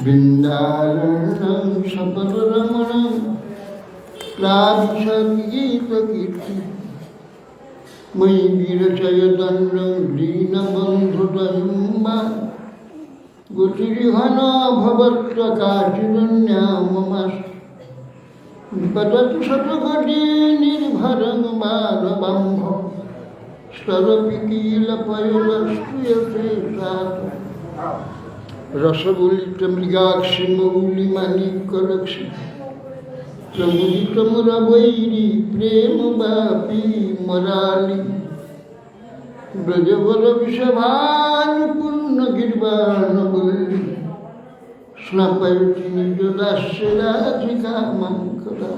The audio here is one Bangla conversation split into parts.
বৃন্দারণ্যং সপদরমণং ক্লাবিসঙ্গীতকীর্তি ময়ি বীরচয়দণ্ডং দীনবন্ধুতনুম্বা গতিরিহন ভবত্প্রকাশিরণ্যা মমাস্তি বিপদতু শতকোটি নির্ভরং মাধবাম্ভ স্তরপি কিলপয়লস্তুয়তে সাত রসবুলিত মৃগাক্ষি মৌলিমাণিক্যলক্ষ্মী প্রমুদিত মুরবৈরি প্রেম বাপি মরালি ব্রজবল বিষভানুপূর্ণ গির্বাণবল্লী স্নাপয়তি নিজ দাস্যরাধিকা মঙ্করা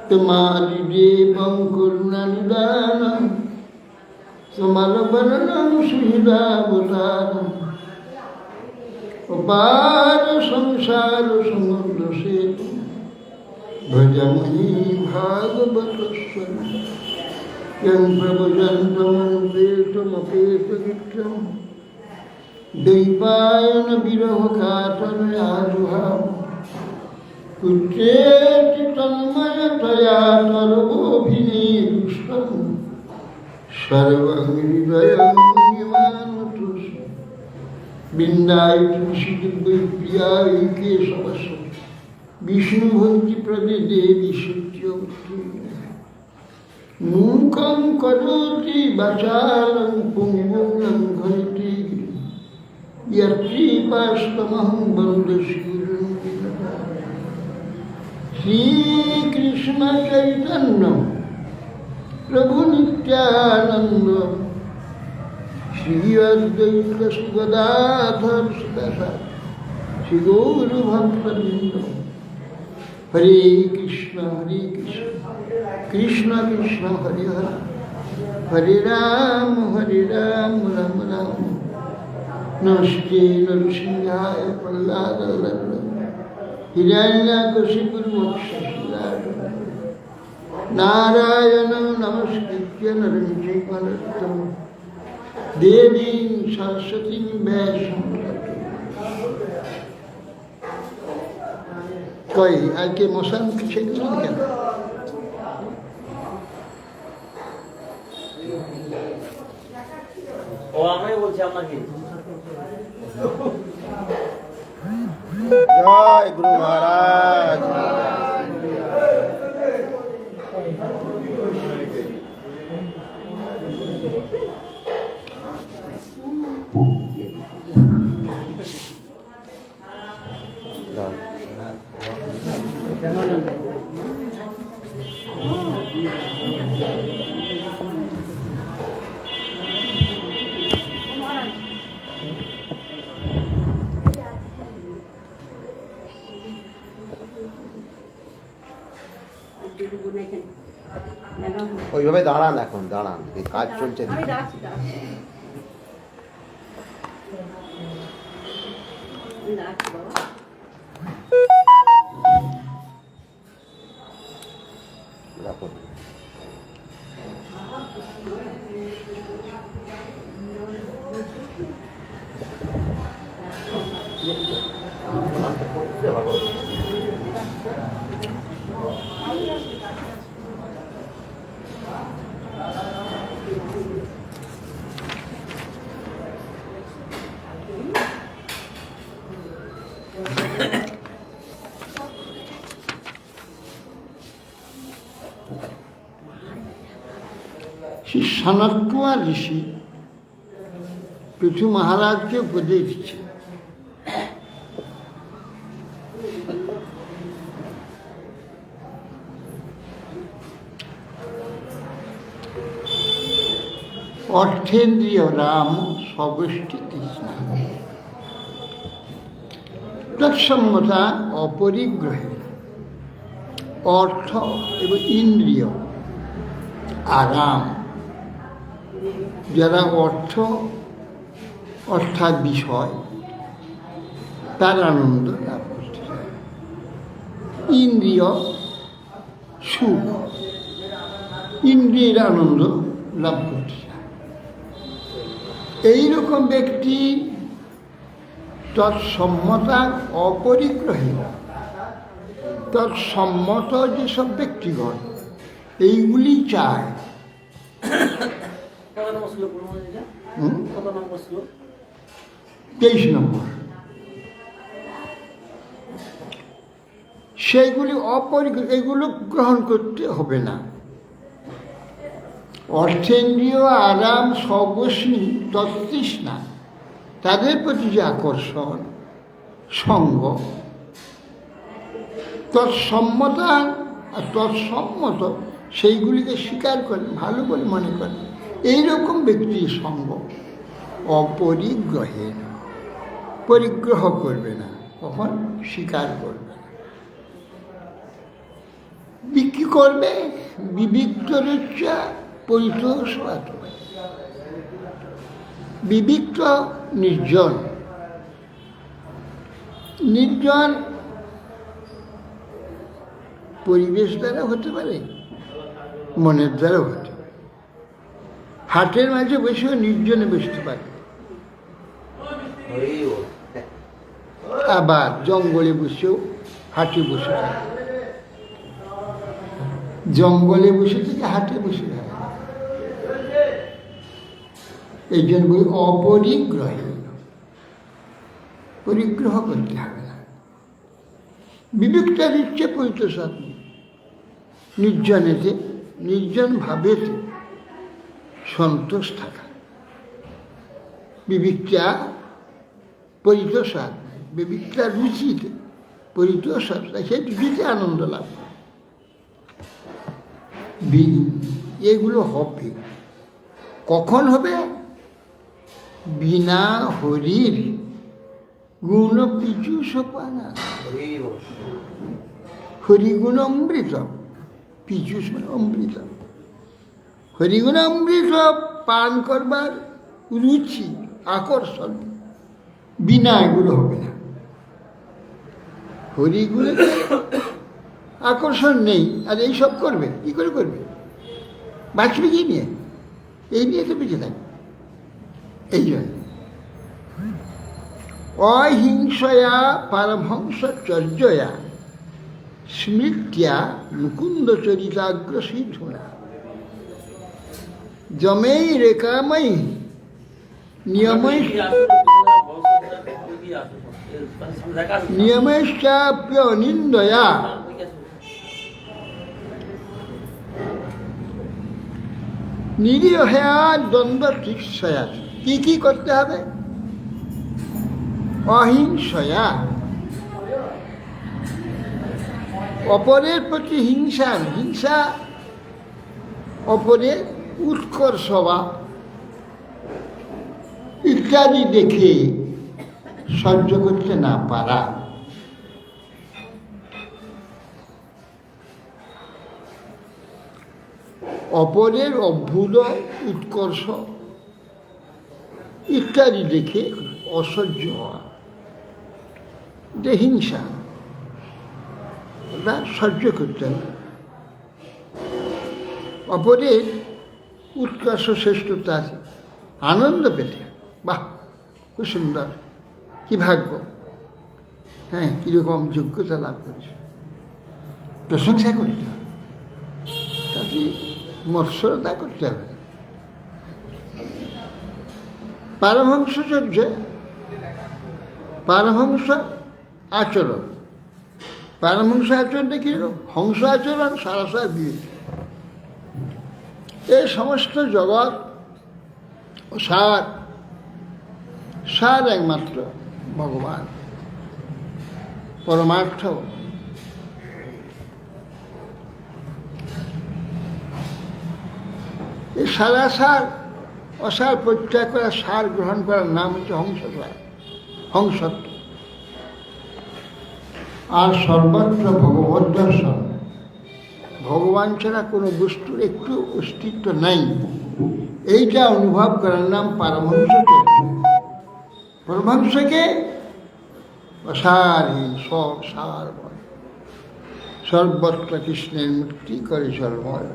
তোমারি দেবং করুণানিদানম তোমার বর্ণং সুহৃদাবতারম অপার সংসার সমুদ্র সেতু ভজমহি ভাগবতস্বরূপ यं प्रभुजन्तमनुपेतमपेतविक्रम दैपायन विरहकातरयाजुहाव पुत्रेति तन्मयतया सर्वोऽभिनिरुष्टं सर्वं हृदयं निमानतु बिन्दाय तुलसीदिव्यप्रियाय केशवश विष्णुभक्तिप्रदे देवी सत्यवती मूकं करोति वाचालं पुंगुं लङ्घयति यत्कृपास्तमहं वन्दे श्रीरङ्गिणः श्रीकृष्ण चैतन्य प्रभु नित्यानन्द श्री अद्वैत गदाधर श्री गौरभक्तवृन्द हरे कृष्ण कृष्ण कृष्ण हरे हरे हरे राम राम राम नमस्ते नरसिंहाय प्रह्लादाय हिरण्यकशिपुर्मोक्षशिलाय नारायणं नमस्कृत्य नरं चैव नरोत्तमं देवीं सरस्वतीं व्यासं কই আজকে মশান কিসে গেলেন কেন? ও আমরাই বলছি আপনাকে জয় গুরু মহারাজ। ওইভাবে দাঁড়ান, এখন দাঁড়ান, কাজ চলছে। রাখুন। श्री सनत कुमार ऋषि पृथ्वी महाराज के उपदेश दिए। অর্থেন্দ্রিয় রাম সবষ্টি তৃষ্ণা তৎসম্মতা অপরিগ্রহে অর্থ এবং ইন্দ্রিয় আরাম, যারা অর্থ অর্থাৎ বিষয় তার আনন্দ লাভ করতে চায়, ইন্দ্রিয় সুখ ইন্দ্রিয়ের আনন্দ লাভ করতে চায়। এইরকম ব্যক্তি তৎসম্মতা অপরিগ্রহী। তৎসম্মত যেসব ব্যক্তিগণ এইগুলি চায়। কত নম্বর শ্লোক বলুন এটা? কত নম্বর শ্লোক? 23 নম্বর। সেইগুলি এগুলো গ্রহণ করতে হবে না। অর্থেন্দ্রীয় আরাম সর্বস্মী তৎতৃষ্ণা, তাদের প্রতি যে আকর্ষণ, সঙ্গ, তৎসম্মতা আর তৎসম্মত সেইগুলিকে স্বীকার করেন, ভালো বলে মনে করেন, এইরকম ব্যক্তির সঙ্গ অপরিগ্রহের, পরিগ্রহ করবে না, কখন স্বীকার করবে না। বিক্রি করবে বিবিক্ত রুচ্চা পরিতোষ। বিবিক্ত নির্জন, নির্জন পরিবেশ দ্বারা হতে পারে, মনের দ্বারাও হতে পারে। হাটের মাঝে বসেও নির্জনে বসতে পারে, আবার জঙ্গলে বসেও হাটে বসে থাকে। জঙ্গলে বসে থেকে হাটে বসে থাকে। এই জন্য বই অপরিগ্রহী, পরিগ্রহ করতে হবে না। বিবেকটার ইচ্ছে পরিতোষাত্ম, নির্জনেতে, নির্জন ভাবেতে সন্তোষ থাকা। বিবেকটা পরিতোষাত্ম, বিবেকটা রুচিতে পরিতোষাত্ম, সেই রুচিতে আনন্দ লাভ করে। এগুলো হবে কখন হবে? বিনা হরির গুণ পিছু সোপানা। হরিগুণ অমৃত, পিছু অমৃত। হরিগুণ অমৃত পান করবার রুচি, আকর্ষণ, বিনা এগুলো হবে না। হরিগুণে আকর্ষণ নেই, আর এইসব করবে, কি করে করবে? বাঁচবে কি নিয়ে? এই নিয়ে তো বেঁচে থাকবে। এই জন্য অহিংসয়া পারমহংসচর্যয়া স্মৃত্যা মুকুন্দ চরিতাগ্রসিধুনা যমেই রেকাময়ী নিয়মেশ্চাপ্য নিন্দয়া নিরীহয়া দ্বন্দ্ব শিক্ষয়া। কি কি করতে হবে? অহিংসয়া, অপরের প্রতি হিংসা, হিংসা অপরের উৎকর্ষ বা ইত্যাদি দেখে সহ্য করতে না পারা। অপরের অভ্যুদয়, উৎকর্ষ ইত্যাদি দেখে অসহ্য হওয়া, যে হিংসা, ওটা সহ্য করতে হবে। অপরের উৎকর্ষ শ্রেষ্ঠতা আছে, আনন্দ পেতে, বাহ খুব সুন্দর, কি ভাগ্য, হ্যাঁ কীরকম যোগ্যতা লাভ করেছে, প্রশংসা করতে হবে, তাতে মৎসরতা করতে হবে। পারমহংসচর্য, পারমহংস আচরণ। পারমহংস আচরণটা কীরকম? হংস আচরণ সারাসার বিবেক। এই সমস্ত জগৎ সার, সার একমাত্র ভগবান, পরমার্থ। এই সারা সার, অসার পরিত্যাগ করা, সার গ্রহণ করার নাম হচ্ছে হংসসার, হংসত্ব। আর সর্বত্র ভগবত দর্শন, ভগবান ছাড়া কোনো বস্তুর একটু অস্তিত্ব নাই, এইটা অনুভব করার নাম পারমহংসচর্য। পরমহংসকে অসারহীন, সব সার বল, সর্বত্র কৃষ্ণের মূর্তি করে সর্বময়।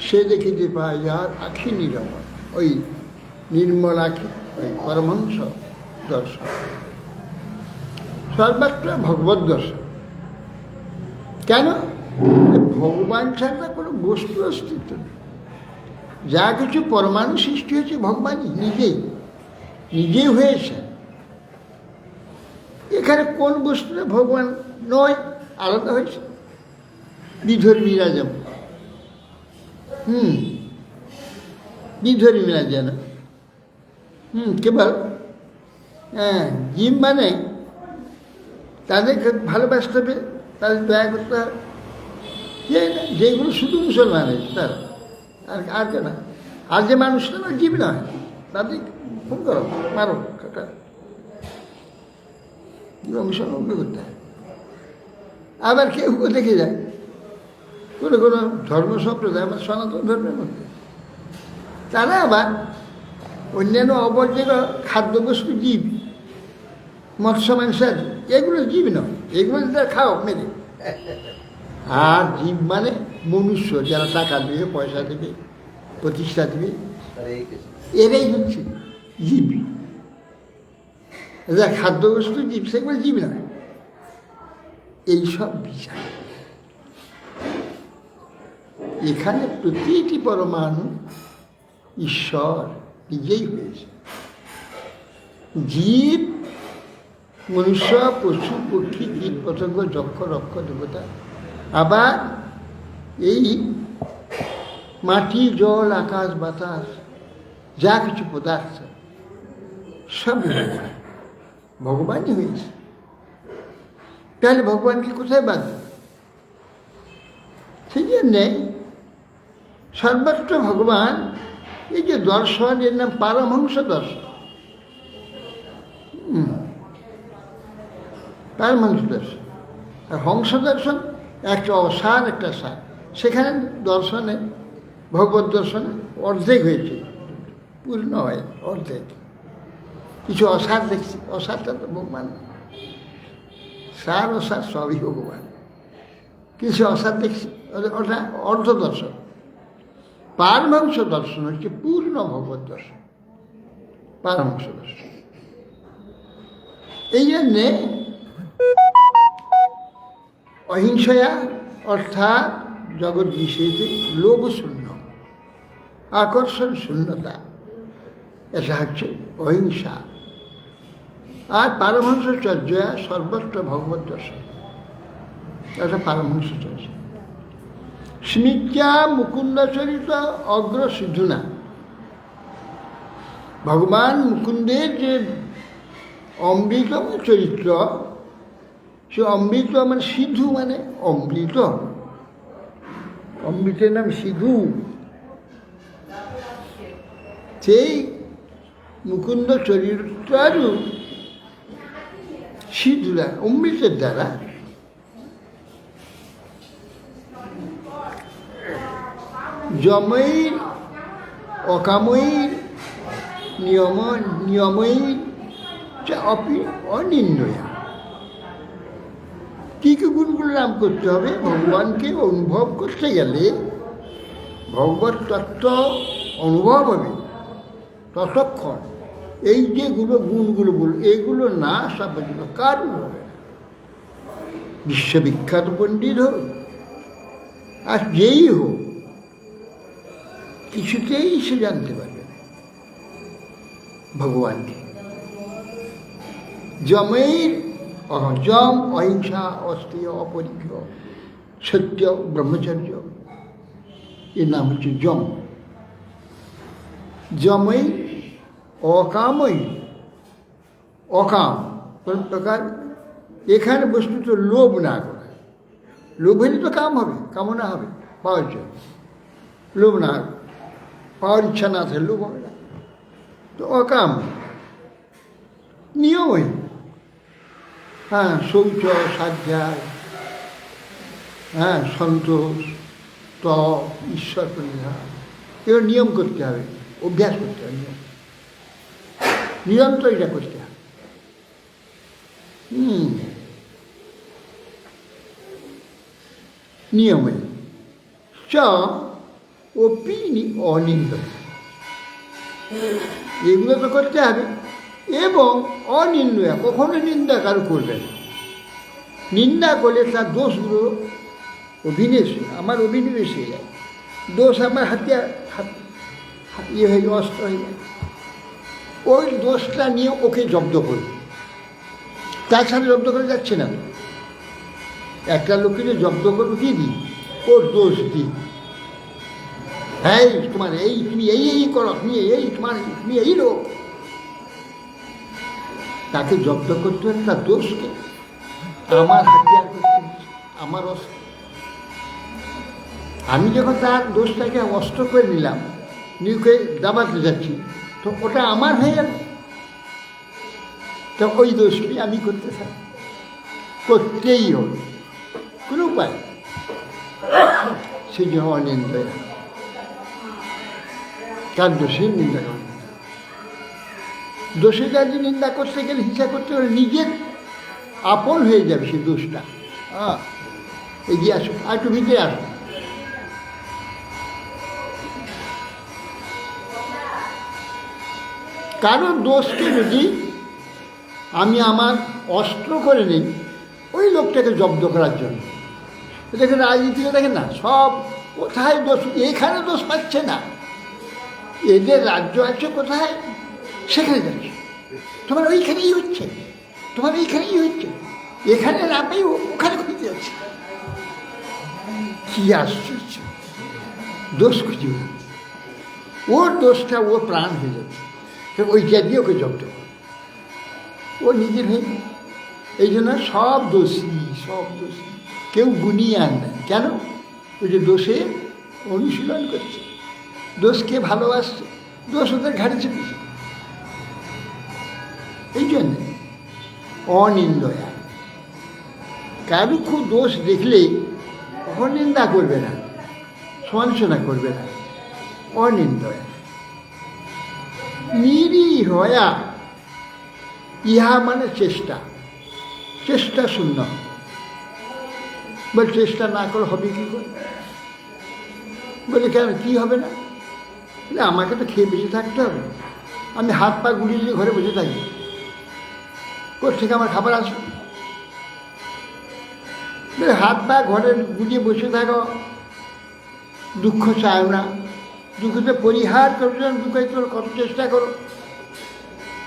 সে দেখিতে পায় যার আখি নিরময়, ওই নির্মল আখি, ওই পরমহংস দর্শন, সর্বত্র ভগবত দর্শন। কেন? ভগবান ছাড়া কোনো বস্তু অস্তিত্ব নেই। যা কিছু পরমাণু সৃষ্টি হয়েছে ভগবানই নিজেই হয়েছে। এখানে কোন বস্তুটা ভগবান নয়, আলাদা হয়েছে। বিধর্মীরা যেমন বিধর্মীরা যেন কেবল জীব মানে তাদেরকে ভালোবাসতে হবে, তাদের দয়া করতে হবে, যেগুলো শুধু মুসলমান হয়েছে তারা, আর কেন? আর যে মানুষটা না, জীব নয়, তাদের ফোন করো, মারো, কাটা, মুসলমান করতে হয়। আবার কেউ দেখে যায় কোনো কোনো ধর্ম সম্প্রদায়, আমার সনাতন ধর্মের মধ্যে, তারা আবার অন্যান্য অবর্জ্য খাদ্যবস্তু জীব, মৎস্য মাংসাদ, এগুলো জীব নয়, এগুলো তারা খাও মেরে। আর জীব মানে মনুষ্য, যারা টাকা দেবে, পয়সা দেবে, প্রতিষ্ঠা দেবে, এরাই হচ্ছে জীব। যা খাদ্যবস্তু জীব, সেগুলো জীব নয়। এইসব বিচার এখানে প্রতিটি পরমাণু ঈশ্বর নিজেই হয়েছে। জীব, মনুষ্য, পশু, পক্ষী, কীট, পতঙ্গ, যক্ষ, রক্ষ, দেবতা, আবার এই মাটি, জল, আকাশ, বাতাস, যা কিছু পদার্থ সব ভগবানই হয়েছে। তাহলে ভগবানকে কোথায় বাদ? সেই জন্যে সর্বত্র ভগবান, এই যে দর্শন, এর নাম পারমহংস দর্শন। পারমহংস দর্শন আর হংস দর্শন একটা অসার, একটা সার। সেখানে দর্শনে, ভগবত দর্শনে অর্ধেক হয়েছে, পূর্ণ হয় অর্ধেক। কিছু অসার দেখছি, অসারটা তো ভগবান, সার অসার সবই ভগবান। কিছু অসার দেখছি, ওটা অর্ধ দর্শন। পারমহংস দর্শন হচ্ছে পূর্ণ ভগবত দর্শন, পারমহংস দর্শন। এই জন্যে অহিংসয়া অর্থাৎ জগৎ বিষয়তে লোভ শূন্য, আকর্ষণ শূন্যতা, এটা হচ্ছে অহিংসা। আর পারমহংসচর্য সর্বত্র ভগবত দর্শন, এটা পারমহংসচর্য। স্মৃত্যা মুকুন্দচরিত অগ্র সিধুনা, ভগবান মুকুন্দের যে অমৃতম চরিত্র, সে অমৃত মানে সিধু, মানে অমৃত, অমৃতের নাম সিধু। সেই মুকুন্দ চরিত্রারও সিধুরা অমৃতের দ্বারা যমৈর অকামৈর নিয়মৈর অনির্ণয়া। কী কী গুণগুলো নাম করতে হবে? ভগবানকে অনুভব করতে গেলে, ভগবত তত্ত্ব অনুভব হবে ততক্ষণ এই যেগুলো গুণগুলো বলল, এগুলো না সাবধান কারণ হবে না। বিশ্ববিখ্যাত পণ্ডিত হোক আর যেই হোক, কিছুতেই সে জানতে পারবে না ভগবানকে। যমের যম অহিংসা, অস্ত্রেয়, অপরিজ্ঞ, সত্য, ব্রহ্মচর্য, এর নাম হচ্ছে যম। যমই অকামই, অকাম কোন প্রকার এখানে বস্তুত লোভ না করা। লোভ হলে তো কাম হবে, কামনা হবে, পাওয়ার জন্য। লোভ না, পাওয়ার ইচ্ছা না থাকে, লোভ হবে না। তো অকাম। নিয়মই, হ্যাঁ, শৌচ, স্বাধ্যায়, হ্যাঁ, সন্তোষ, তপ, ঈশ্বর পরিধান, এগুলো নিয়ম করতে হবে, অভ্যাস করতে হবে, নিরন্তর এটা করতে হবে। নিয়মে চ অপি অনিন্দ, এগুলো তো করতে হবে। এবং অনিন্দয়া, কখনো নিন্দা কারো করবে না। নিন্দা করলে তার দোষগুলো অভিনিবেশ, আমার অভিনিবেশ হয়ে যায়, দোষ আমার ইয়ে হয়ে যায়, অস্ত্র হয়ে যায়। ওই দোষটা নিয়ে ওকে জব্দ করবে, তার সাথে জব্দ করে যাচ্ছে না। একটা লোককে যে জব্দ করবো কি দিই, ওর দোষ দিই, হ্যাঁ তোমার এই, তুমি এই করো, তুমি এই, তুমি এই লোক। তাকে জব্দ করতে হবে তার দোষকে, আমার হাতিয়ার করতে হচ্ছে, আমার অস্ত্র। আমি যখন তার দোষটাকে অস্ত্র করে নিলাম, নিউকে দাবাতে যাচ্ছি, তো ওটা আমার হয়ে গেল। তো ওই দোষটি আমি করতে থাকি, করতেই হবে, কোনো উপায়। সেই জন্য অনিন্দয়া, কার দোষের নিন্দা করে। দোষের কাজে নিন্দা করতে গেলে হিংসা করতে গেলে নিজের আপন হয়ে যাবে সেই দোষটা। এগিয়ে আসুন, আর একটু ভিতরে আসুন। কারণ দোষকে যদি আমি আমার অস্ত্র করে নিই ওই লোকটাকে জব্দ করার জন্য, দেখেন রাজনীতিকে দেখেন না, সব কোথায় দোষ, এখানে দোষ পাচ্ছে না, এদের রাজ্য আছে কোথায়, সেখানে যাচ্ছে, তোমার ওইখানেই হচ্ছে, তোমার এইখানেই হচ্ছে, এখানে না পেয়ে ওখানে খুঁজতে যাচ্ছে। কি আশ্চর্য, দোষ খুঁজে, ওর দোষটা ও প্রাণ হয়ে যাচ্ছে, ওইটা দিয়ে ওকে জব্দ করে, ও নিজের হয়ে। এই জন্য সব দোষী, সব দোষী, কেউ গুনিয়ে আন না। কেন? ওই যে দোষে অনুশীলন করছে, দোষকে ভালোবাসছে, দোষ ওদের ঘাড়ে চেপেছে। এই জন্যে অনিন্দয়া, কারো খুব দোষ দেখলে অনিন্দা করবে না, সমালোচনা করবে না, অনিন্দয়া। নিরীহয়া, ইহা মানে চেষ্টা, চেষ্টা শূন্য। বলে চেষ্টা না করে হবে কী করে? বলে কেন, কী হবে না? বলে আমাকে তো খেয়ে বেঁচে থাকতে হবে, আমি হাত পা গুলিয়ে দিয়ে ঘরে বসে থাকি, কোথেকে আমার খাবার আসবে? বলে হাত পা ঘরে গুলিয়ে বসে থাকো, দুঃখ চাও না, দুঃখতে পরিহার করছো, দুঃখে তোর কত চেষ্টা করো,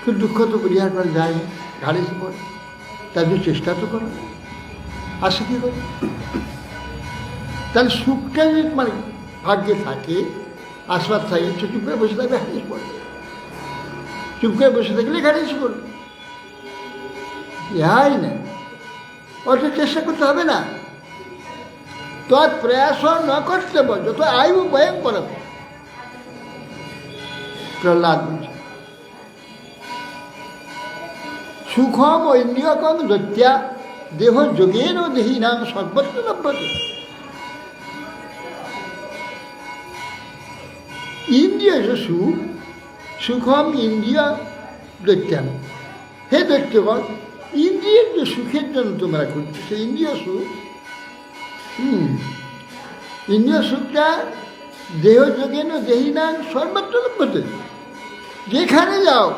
কিন্তু দুঃখ তো পরিহার করা যায় না, ঘাড়ে এসে পড়ে, তার জন্য চেষ্টা তো করো, আসে কী করে? তাহলে সুখটা যদি তোমার ভাগ্যে থাকে, আশীর্বাদ থাকে, চুপ করে বসে থাকবে, ঘাড়ে এসে পড়বে, চুপ করে বসে থাকলে ঘাড়ে এসে পড়বে। ইহাই না, অত চেষ্টা করতে হবে না, তৎ প্রয়াস ন করতে বল, যত আয়ু ভয়ং করব। প্রহ্লাদ বলছে সুখম ঐন্দ্রিয়কম দত্যা দেহ যোগেন দেহীনাং সর্বত্র লভ্যতে। ইন্দ্রিয় সুখ, সুখম ইন্দ্রিয় দৈত্যাম, হে দৈত্যগণ, ইন্দ্রিয়ের যে সুখের জন্য তোমরা করছো সেই ইন্দ্রিয় সুখ, ইন্দ্রিয় সুখটা দেহ যোগেন দেহীনাং সর্বত্র লভ্যতে, যেখানে যাও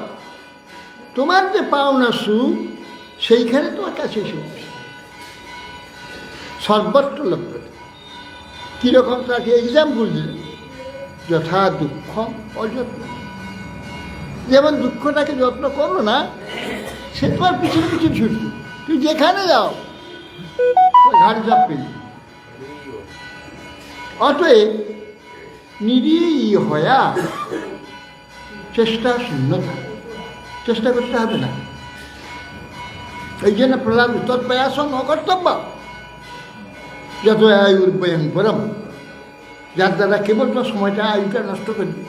তোমার যে পাওনা সুখ সেইখানে তোমার কাছে এসে বসে, সর্বত্র লভ্যতে। কীরকম তাকে এক্সাম্পল দিলেন, যথা দুঃখ অযত্ন, যেমন দুঃখটাকে যত্ন করো না, সে তোমার পিছনে পিছনে ছুটবে, তুই যেখানে যাও ঘাড়ে চাপ পেলি। অতএব নিরীহয়া, চেষ্টা শূন্যতা, চেষ্টা করতে হবে না। এই জন্য প্রহ্লাদ তৎপ্রয়াস অকর্তব্য, যত আয়ুর্বয়ং পরম, যার দ্বারা কেবল তোমার সময়টা আয়ুটা নষ্ট করবে,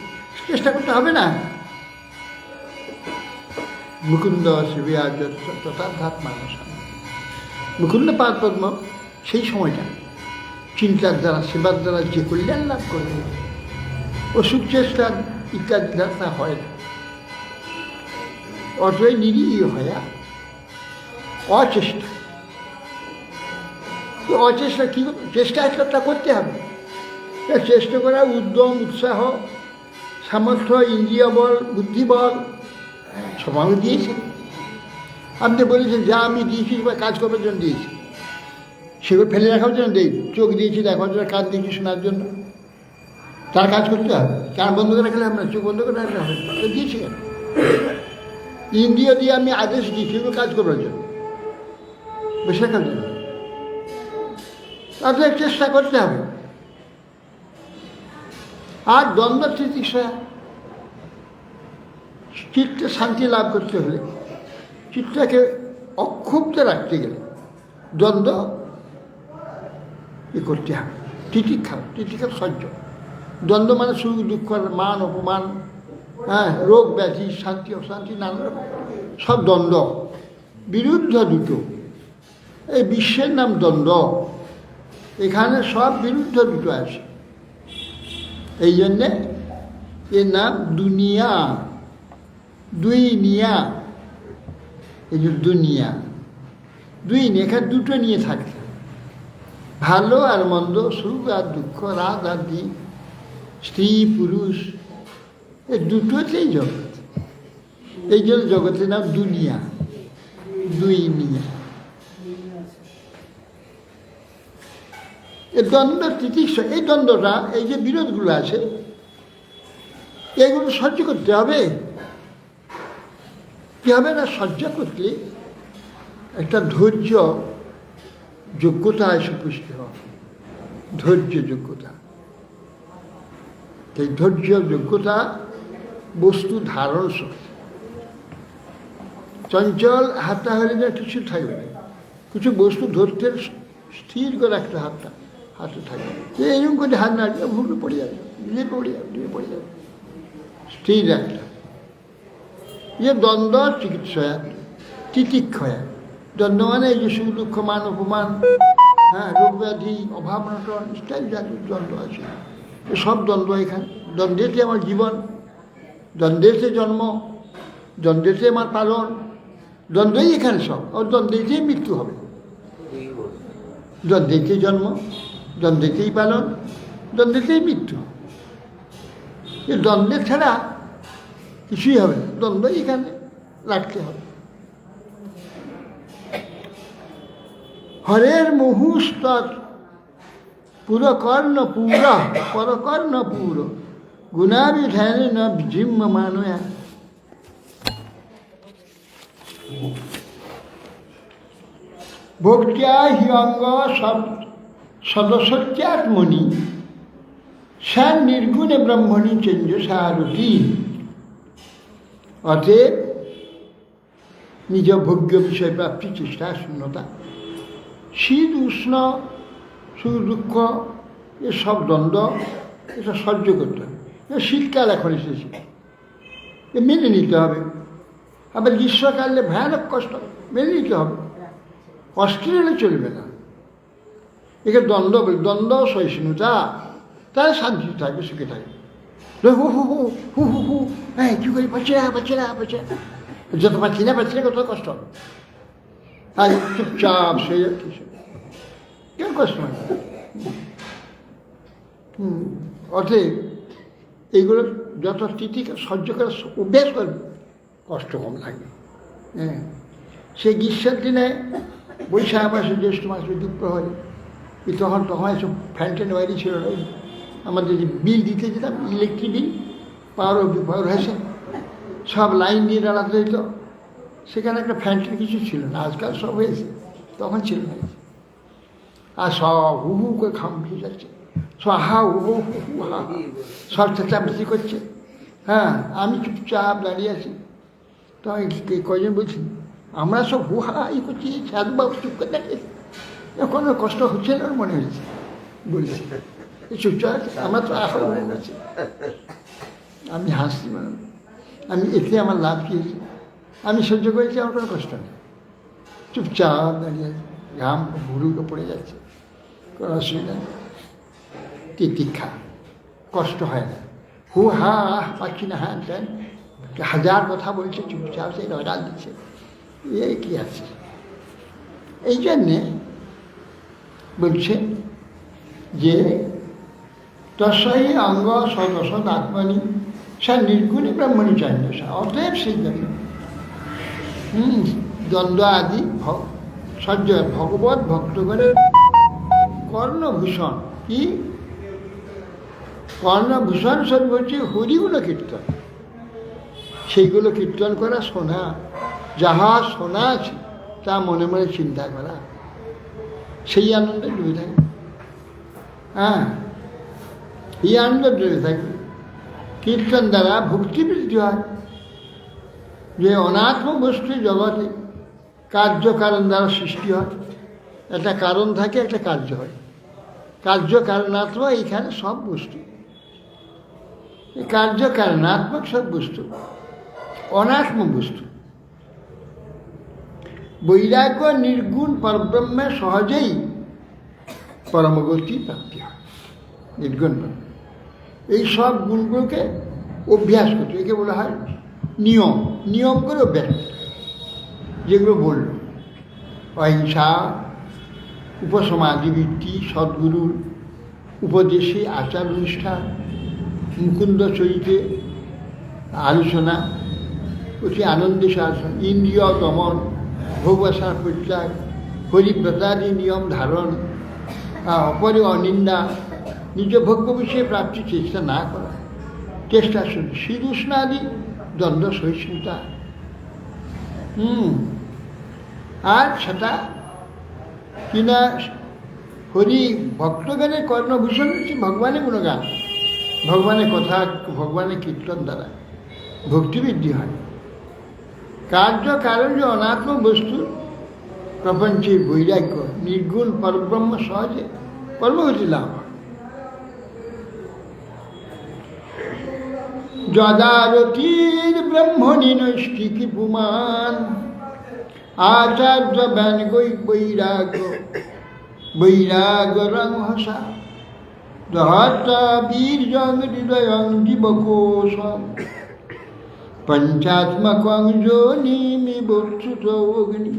চেষ্টা করতে হবে না। মুকুন্দ শিবিয়া তথার্থাৎ মানুষ, মুকুন্দ পাদ পদ্ম, সেই সময়টা চিন্তার দ্বারা, সেবার দ্বারা যে কল্যাণ লাভ করবে, অসুখ চেষ্টা ইত্যাদি তা হয় না। অতএব নিরীহয়া, অচেষ্টা। তো অচেষ্টা কী, চেষ্টা একটা করতে হবে, চেষ্টা করা উদ্যম, উৎসাহ, সামর্থ্য, ইন্দ্রিয় বল, বুদ্ধিবল সময় দিয়েছে। আপনি বলেছেন যা আমি দিয়েছি বা কাজ করবার জন্য দিয়েছি, সেগুলো ফেলে রাখার জন্য দেই। চোখ দিয়েছি দেখার জন্য, কান দিয়েছি শোনার জন্য, তার কাজ করতে হবে। কান বন্ধ করে রাখলে হবে না, চোখ বন্ধ করে রাখলে হবে না। তো দিয়েছি কেন? ইন্দ্রিয় দিয়ে আমি আদেশ দিই সেগুলো কাজ করবার জন্য, বেশি রাখার জন্য। তাদের চেষ্টা করতে হবে। আর দ্বন্দ্ব তিতিক্ষা, চিত্তে শান্তি লাভ করতে হলে, চিত্তকে অক্ষুব্ধ রাখতে গেলে দ্বন্দ্ব করতে হবে। তিতিক্ষা সহ্য। দ্বন্দ্ব মানে সুখ দুঃখ, মান অপমান, হ্যাঁ, রোগ ব্যাধি, শান্তি অশান্তি, নানা রকম সব দ্বন্দ্ব, বিরুদ্ধ দুটো। এই বিশ্বের নাম দ্বন্দ্ব, এখানে সব বিরুদ্ধ দুটো আছে। এই জন্যে এর নাম দুনিয়া, দুই নিয়া। এই যে দুনিয়া, দুই নিয়ে, এখানে দুটো নিয়ে থাকতে, ভালো আর মন্দ, সুখ আর দুঃখ, রাত আর দিন, স্ত্রী পুরুষ, এই দুটোতেই জগৎ। এই জন্য জগতের নাম দুনিয়া, দুই নিয়া। এই দ্বন্দ্ব তিতিক্ষা, এই দ্বন্দ্বটা, এই যে বিরোধগুলো আছে, এগুলো সহ্য করতে হবে। কি হবে না, সহ্য করলে একটা ধৈর্য যোগ্যতা এসে পুষ্টি হবে। ধৈর্য যোগ্যতা, এই ধৈর্য যোগ্যতা বস্তু ধারণ শক্তি। চঞ্চল হাতটা হলে না কিছু থাকবে না, কিছু বস্তু ধরতে স্থির করে রাখতে হাতে থাকবে। এইরকম করে হাত নাড়লে ভুলে পড়ে যাবে, পড়ে যাবে। স্থির রাখতে যে দ্বন্দ্ব চিকিৎসা, তিতিক্ষয়া। দ্বন্দ্ব মানে এই যে সুখ দুঃখ, মান অপমান, হ্যাঁ, রোগ ব্যাধি, অভাব অনটন ইত্যাদি জাতীয় দ্বন্দ্ব আছে। সব দ্বন্দ্ব এখানে। দ্বন্দ্বেতে আমার জীবন, দ্বন্দ্বেতে জন্ম, দ্বন্দ্বেতে আমার পালন, দ্বন্দ্বই এখানে সব। আর দ্বন্দ্বেতেই মৃত্যু হবে। দ্বন্দ্বেতেই জন্ম, দ্বন্দ্বেতেই পালন, দ্বন্দ্বেতেই মৃত্যু। এই দ্বন্দ্বের ছাড়া কিছুই হবে না। দ্বন্দ্ব এখানে রাখতে হবে। হরের মুহুস্তর পুরকর্ণ পুর, পরকর্ণ পুর, গুণাবিধান ন জিম্ম মানয়া। ভক্ত্যা হি অঙ্গ সদসত্যাত্মনি সা নির্গুণে ব্রহ্মণি চেঞ্জ সারতি। অতএব নিজ ভোগ্য বিষয় প্রাপ্তি চেষ্টা শূন্যতা, শীত উষ্ণ, সুখ দুঃখ, এসব দ্বন্দ্ব, এটা সহ্য করতে হবে। শীতকাল এখন এসেছে, মেনে নিতে হবে। আবার গ্রীষ্মকালে ভয়ানক কষ্ট, মেনে নিতে হবে। কষ্টের হলে চলবে না। একে দ্বন্দ্ব বলে, দ্বন্দ্ব সহিষ্ণুতা, তাহলে শান্তি থাকবে, সুখে থাকবে। হু হু হু হু হু হু, হ্যাঁ, কী করি, পাচ্ছে না, যত পাচ্ছি না কত কষ্ট হবে। আর চুপচাপ সে কেউ কষ্ট হয় না। অতএব এইগুলো যত তিথিকে সহ্য করে অভ্যাস করবে, কষ্ট কম লাগবে। হ্যাঁ, সে গ্রীষ্মের দিনে বৈশাখ মাসে, জ্যৈষ্ঠ মাসে দুঃপ্রহরে, তখন এসব ফ্যান ট্যান বাইরে ছিল না। আমাদের যে বিল দিতে যেতাম, ইলেকট্রিক বিল, পাওয়ার হয়েছে, সব লাইন দিয়ে দাঁড়াতে হইতো। সেখানে একটা ফ্যান ট্যান কিছু ছিল না, আজকাল সব হয়েছে, তখন ছিল না। আর সব হু হু করে খামড়িয়ে যাচ্ছে, সব হা হু হু হু হা, সব চেঁচামেচি করছে। হ্যাঁ, আমি চুপচাপ দাঁড়িয়ে আছি। তো কয়জন বলছি, আমরা সব হু হা করছি, সাধুবাবু চুপ করে দাঁড়িয়েছি, এখন কষ্ট হচ্ছে না মনে হয়েছে, বলছি চুপচাপ। আমরা তো আশা আছি, আমি হাসছি, মানে আমি এতে আমার লাভ কী হয়েছে, আমি সহ্য করেছি, আমার কোনো কষ্ট নেই। চুপচাপ দাঁড়িয়ে আছে, ঘাম ভুরুকে পড়ে যাচ্ছে, কোনো অসুবিধা নেই। তিতিক্ষা, কষ্ট হয় না। হু হা পাচ্ছি না, হ্যাঁ দেন, হাজার কথা বলছে, চুপচাপ সেই রডাল দিচ্ছে, এই কী আছে। এই জন্যে বলছে যে তস্যই অঙ্গ সদসদ আত্মনি সা নির্গুণী ব্রহ্মণি চান্যসা। অতএব সেই জন্য দ্বন্দ্ব আদি সহ্য ভগবত ভক্তগণের কর্ণভূষণ কি কর্ণভূষণ স্বরূপ হচ্ছে হরিগুলো কীর্তন। সেইগুলো কীর্তন করা, শোনা, যাহা শোনা আছে তা মনে মনে চিন্তা করা, সেই আনন্দে ডুবে থাকবে। হ্যাঁ, এই আনন্দ ডুবে থাকবে। কীর্তন দ্বারা ভক্তি বৃদ্ধি হয়। যে অনাত্ম বস্তু জগতে কার্যকারণ দ্বারা সৃষ্টি হয়, একটা কারণ থাকে, একটা কার্য হয়। কার্যকারণাত্মক এইখানে সব বস্তু, এই কার্যকারণাত্মক সব বস্তু অনাত্ম বস্তু। বৈরাগ্য নির্গুণ পরব্রহ্মে সহজেই পরমগতি প্রাপ্তি হয়। নির্গুণ এই সব গুণগুলোকে অভ্যাস করতে, একে বলা হয় নিয়ম। নিয়ম করে অভ্যাস করতে, যেগুলো বলল অহিংসা, উপসমাধিবৃত্তি, সদ্গুরুর উপদেশে আচার অনুষ্ঠান, মুকুন্দ চরিত্রে আলোচনা, অতি আনন্দে শাসন, ইন্দ্রিয় দমন, ভোগবাসার পরিত্যাগ, হরিব্রতাদি নিয়ম ধারণ, অপরে অনিন্দা, নিজ ভোগ্য বিষয়ে প্রাপ্তি চেষ্টা না করা, চেষ্টা শুধু শীতোষ্ণাদি দ্বন্দ্ব সহিষ্ণুতা। আর সেটা কিনা হরি ভক্তগণের কর্ণভূষণ হচ্ছে ভগবানের গুণগান, ভগবানের কথা, ভগবানের কীর্তন দ্বারা ভক্তিবৃদ্ধি হয়। কার্য কারণ যে অনাত্ম বস্তু প্রপঞ্চে বৈরাগ্য নির্গুণ পরব্রহ্ম সহজে কর্মগতি লাভ হয়। যদারতির ব্রহ্মণি নৈষ্ঠিকি পুমান আচার্য ব্যনগৈ বৈরাগ্য বৈরাগ্য রংহসা দহতা বীর্যং হৃদয়ং জীবকোশম পঞ্চাত্মকং যোনিমি বর্ষুত অগ্নি।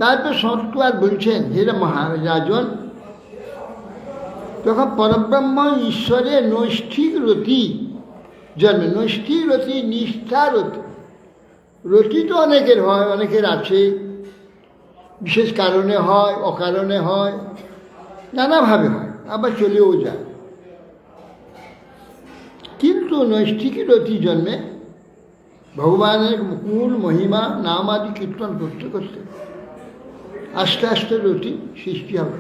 তারপর সৎকার বলছেন, হেরা মহারাজন, তখন পরব্রহ্ম ঈশ্বরের নৈষ্ঠিক রতি জন্মে। নৈষ্ঠিক রতি, নিষ্ঠা রতি। রতি তো অনেকের হয়, অনেকের আছে, বিশেষ কারণে হয়, অকারণে হয়, নানাভাবে হয়, আবার চলেও যায়। কিন্তু নৈষ্ঠিক রতি জন্মে ভগবানের মূল মহিমা নাম আদি কীর্তন করতে করতে আস্তে আস্তে রতি সৃষ্টি হবে।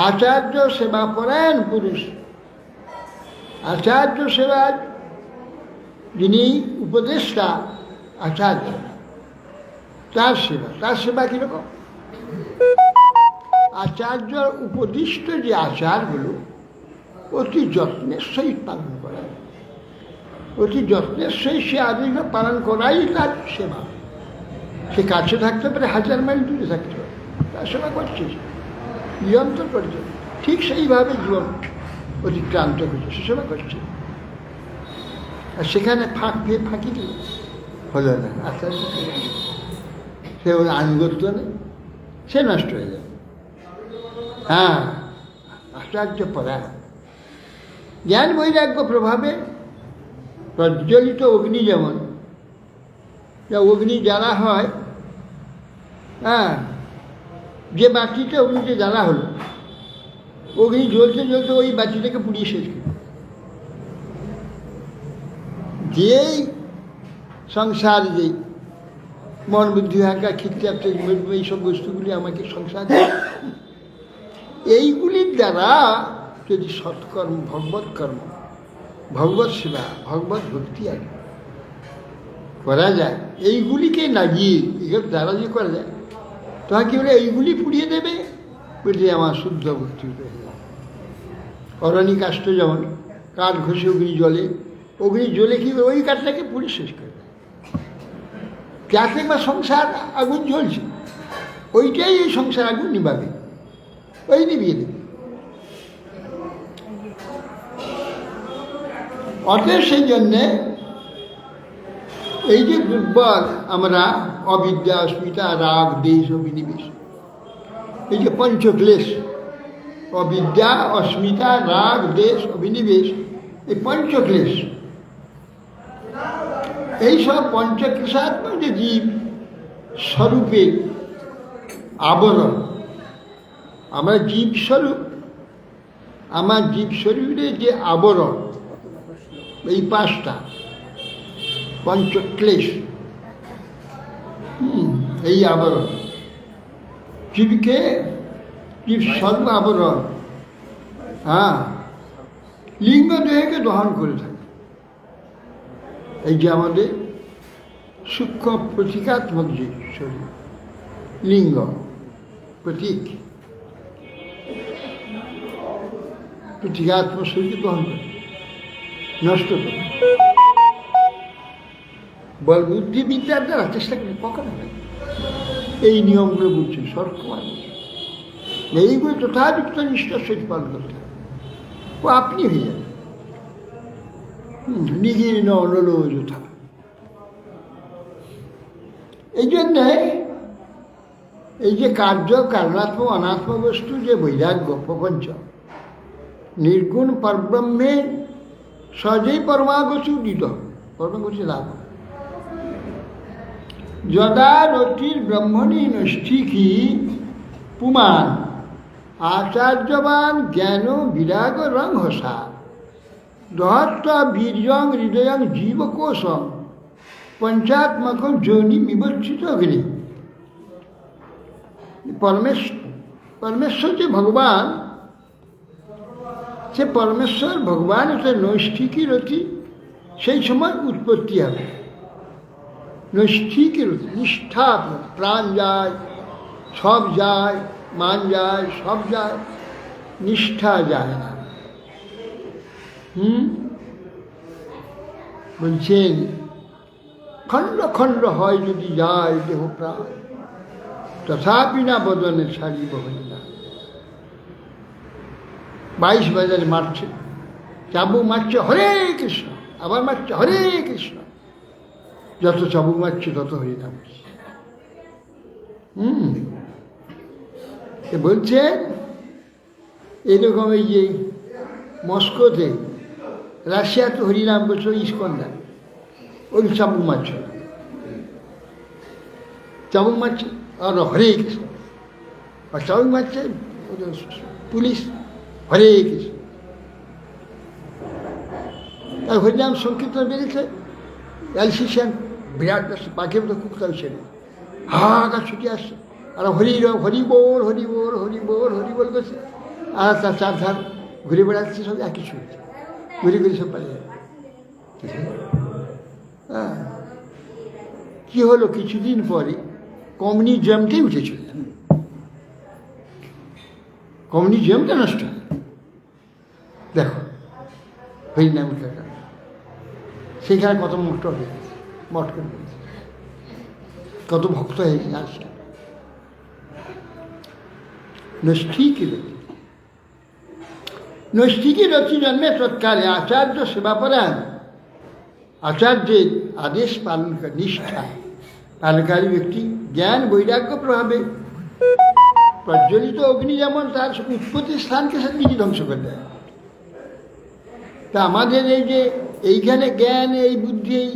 আচার্য সেবা পরায়ণ পুরুষ, আচার্য সেবা, যিনি উপদেষ্টা আচার্য, তার সেবা। তার সেবা কীরকম? আচার্য উপদিষ্ট যে আচারগুলো অতি যত্নের সহিত পালন করা, অতি যত্নের সহিত সে আদেশ পালন করাই তার সেবা। সে কাছে থাকতে পারে, 1000 মাইল দূরে থাকতে পারে, তার সেবা করছে, নিয়ন্ত্রণ করছে, ঠিক সেইভাবে জীবন অতিক্রান্ত করছে, সে সেবা করছে। আর সেখানে ফাঁকি দিল হলো না, আচার্য সে ওর আনুগত্য নেই, সে নষ্ট হয়ে যাবে। হ্যাঁ, আচার্য পরায়ণ জ্ঞান বৈরাগ্য প্রভাবে প্রজ্বলিত অগ্নি, যেমন অগ্নি জ্বালা হয়, হ্যাঁ, যে বাতিতে অগ্নিতে জ্বালা হলো, অগ্নি জ্বলতে জ্বলতে ওই বাতিটাকে পুড়িয়ে শেষ করে। যেই সংসার, যেই মন বুদ্ধি হাঙ্কার খিটখাট এইসব বস্তুগুলি আমাকে সংসার, এইগুলির দ্বারা যদি সৎকর্ম, ভগবত কর্ম, ভগবত সেবা, ভগবত ভক্তি আগে করা যায়, এইগুলিকে লাগিয়ে এগুলোর দ্বারা যে করা যায়, তখন কি বলে এইগুলি পুড়িয়ে দেবে, বলছে আমার শুদ্ধ ভক্তি হয়ে যাবে। অরণি কাষ্ঠ যেমন কাঠ ঘষে অগ্নি জ্বলে, অগ্নি জ্বলে কি ওই কাঠটাকে পুড়ে শেষ করে দেয়। যাতে বা সংসার আগুন জ্বলছে, ওইটাই এই সংসার আগুন নিভাবে, ওই নিভিয়ে দেবে। অতএব সেই জন্যে এই যে দুর্বল আমরা অবিদ্যা, অস্মিতা, রাগ, দেশ, অভিনিবেশ, এই যে পঞ্চক্লেশ, অবিদ্যা, অস্মিতা, রাগ, দেশ, অভিনিবেশ, এই পঞ্চক্লেশ, এইসব পঞ্চকৃষাত্মক যে জীব স্বরূপের আবরণ, আমরা জীব স্বরূপ, আমার জীব শরীরে যে আবরণ, এই পাঁচটা পঞ্চক্লেশ, এই আবরণ জীবকে, জীব স্বরূপ আবরণ, হ্যাঁ, লিঙ্গ দেহকে দহন করে থাকে। এই যে আমাদের সূক্ষ্ম প্রতীকাত্মক যে শরীর, লিঙ্গ প্রতীক, প্রতীকাত্মক শরীরকে দহন করে, নষ্ট করে। বল বুদ্ধিবিদ্যার দ্বারা চেষ্টা করি, কখনো হয় এই নিয়মগুলো বুঝছে সরকার, এইগুলো যথাযুক্ত নিষ্ঠার সহিত পালন করতে হবে। ও আপনি হয়ে যাবে নিজের নল যথা। এই জন্যে এই যে কার্য কারণাত্মক অনাত্ম বস্তু যে বৈরাগ্য প্রপঞ্চ, নির্গুণ পরব্রহ্মের সহজেই পরমাগতি উদিত, পরমাগতি লাভ। যদা রতির ব্রহ্মণী নষ্টিকি পুমান আচার্যবান জ্ঞান বিরাগ রং হসা দহত্বা বীর্যং হৃদয়ং জীবকোষম পঞ্চাত্মক যোনি বিবর্চিত অগ্নি। পরমেশ্বর যে ভগবান, সে পরমেশ্বর ভগবান হচ্ছে নৈষ্ঠিকী রতি, সেই সময় উৎপত্তি হবে। নৈষ্ঠিকী রতি, নিষ্ঠা, প্রাণ যায়, সব যায়, মান যায়, সব যায়, নিষ্ঠা যায় না। বলছেন খণ্ড খণ্ড হয় যদি যায় দেহ প্রাণ, তথাপি না বদনের সারিব হই না। 22 বাজারে মারছে, চাবুক মারছে হরে কৃষ্ণ, আবার মারছে হরে কৃষ্ণ, যত চাবুক মারছে তত হরিনাম। বলছে এরকম এই যে মস্কোতে, রাশিয়াতে হরিনাম করছে ইস্কন্দা, ওই চাবুক মারছে, চাবুক মারছে আর হরে কৃষ্ণ, আর চাবুক মারছে পুলিশ হরে কৃষ্ণ। আর হরিনাম সংকীর্তন বেড়েছে, অ্যালসিশিয়ান বিরাট পাখি মতো খুব তার ছেলে হাহাকার ছুটি আসছে, আর হরি বল হরি বল হরি বল হরি বল করছে, আর তার চারধার ঘুরে বেড়াচ্ছে, সব একই ছুটছে, ঘুরে ঘুরে সব পালিয়ে। হ্যাঁ, কী হলো, কিছুদিন পরে কমিউনিজমটাই উঠেছিল, কমিউনিজমটা নষ্ট হয়। দেখো হরিনাম কাকা সেখানে কত মঠ হয়ে গেছে, মঠ করে গেছে, কত ভক্ত হয়ে গেছে। আসছে নৈষ্ঠিকী রতি, নৈষ্ঠিকী রতি জন্মে তৎকালে আচার্য সেবাপরায়ণ, আচার্যের আদেশ পালন করে, নিষ্ঠা পালনকারী ব্যক্তি জ্ঞান বৈরাগ্য প্রভাবে প্রজ্বলিত অগ্নি যেমন তার উৎপত্তি স্থানকে সে নিজে ধ্বংস করে দেয়। তা আমাদের এই যে এইখানে জ্ঞান, এই বুদ্ধি, এই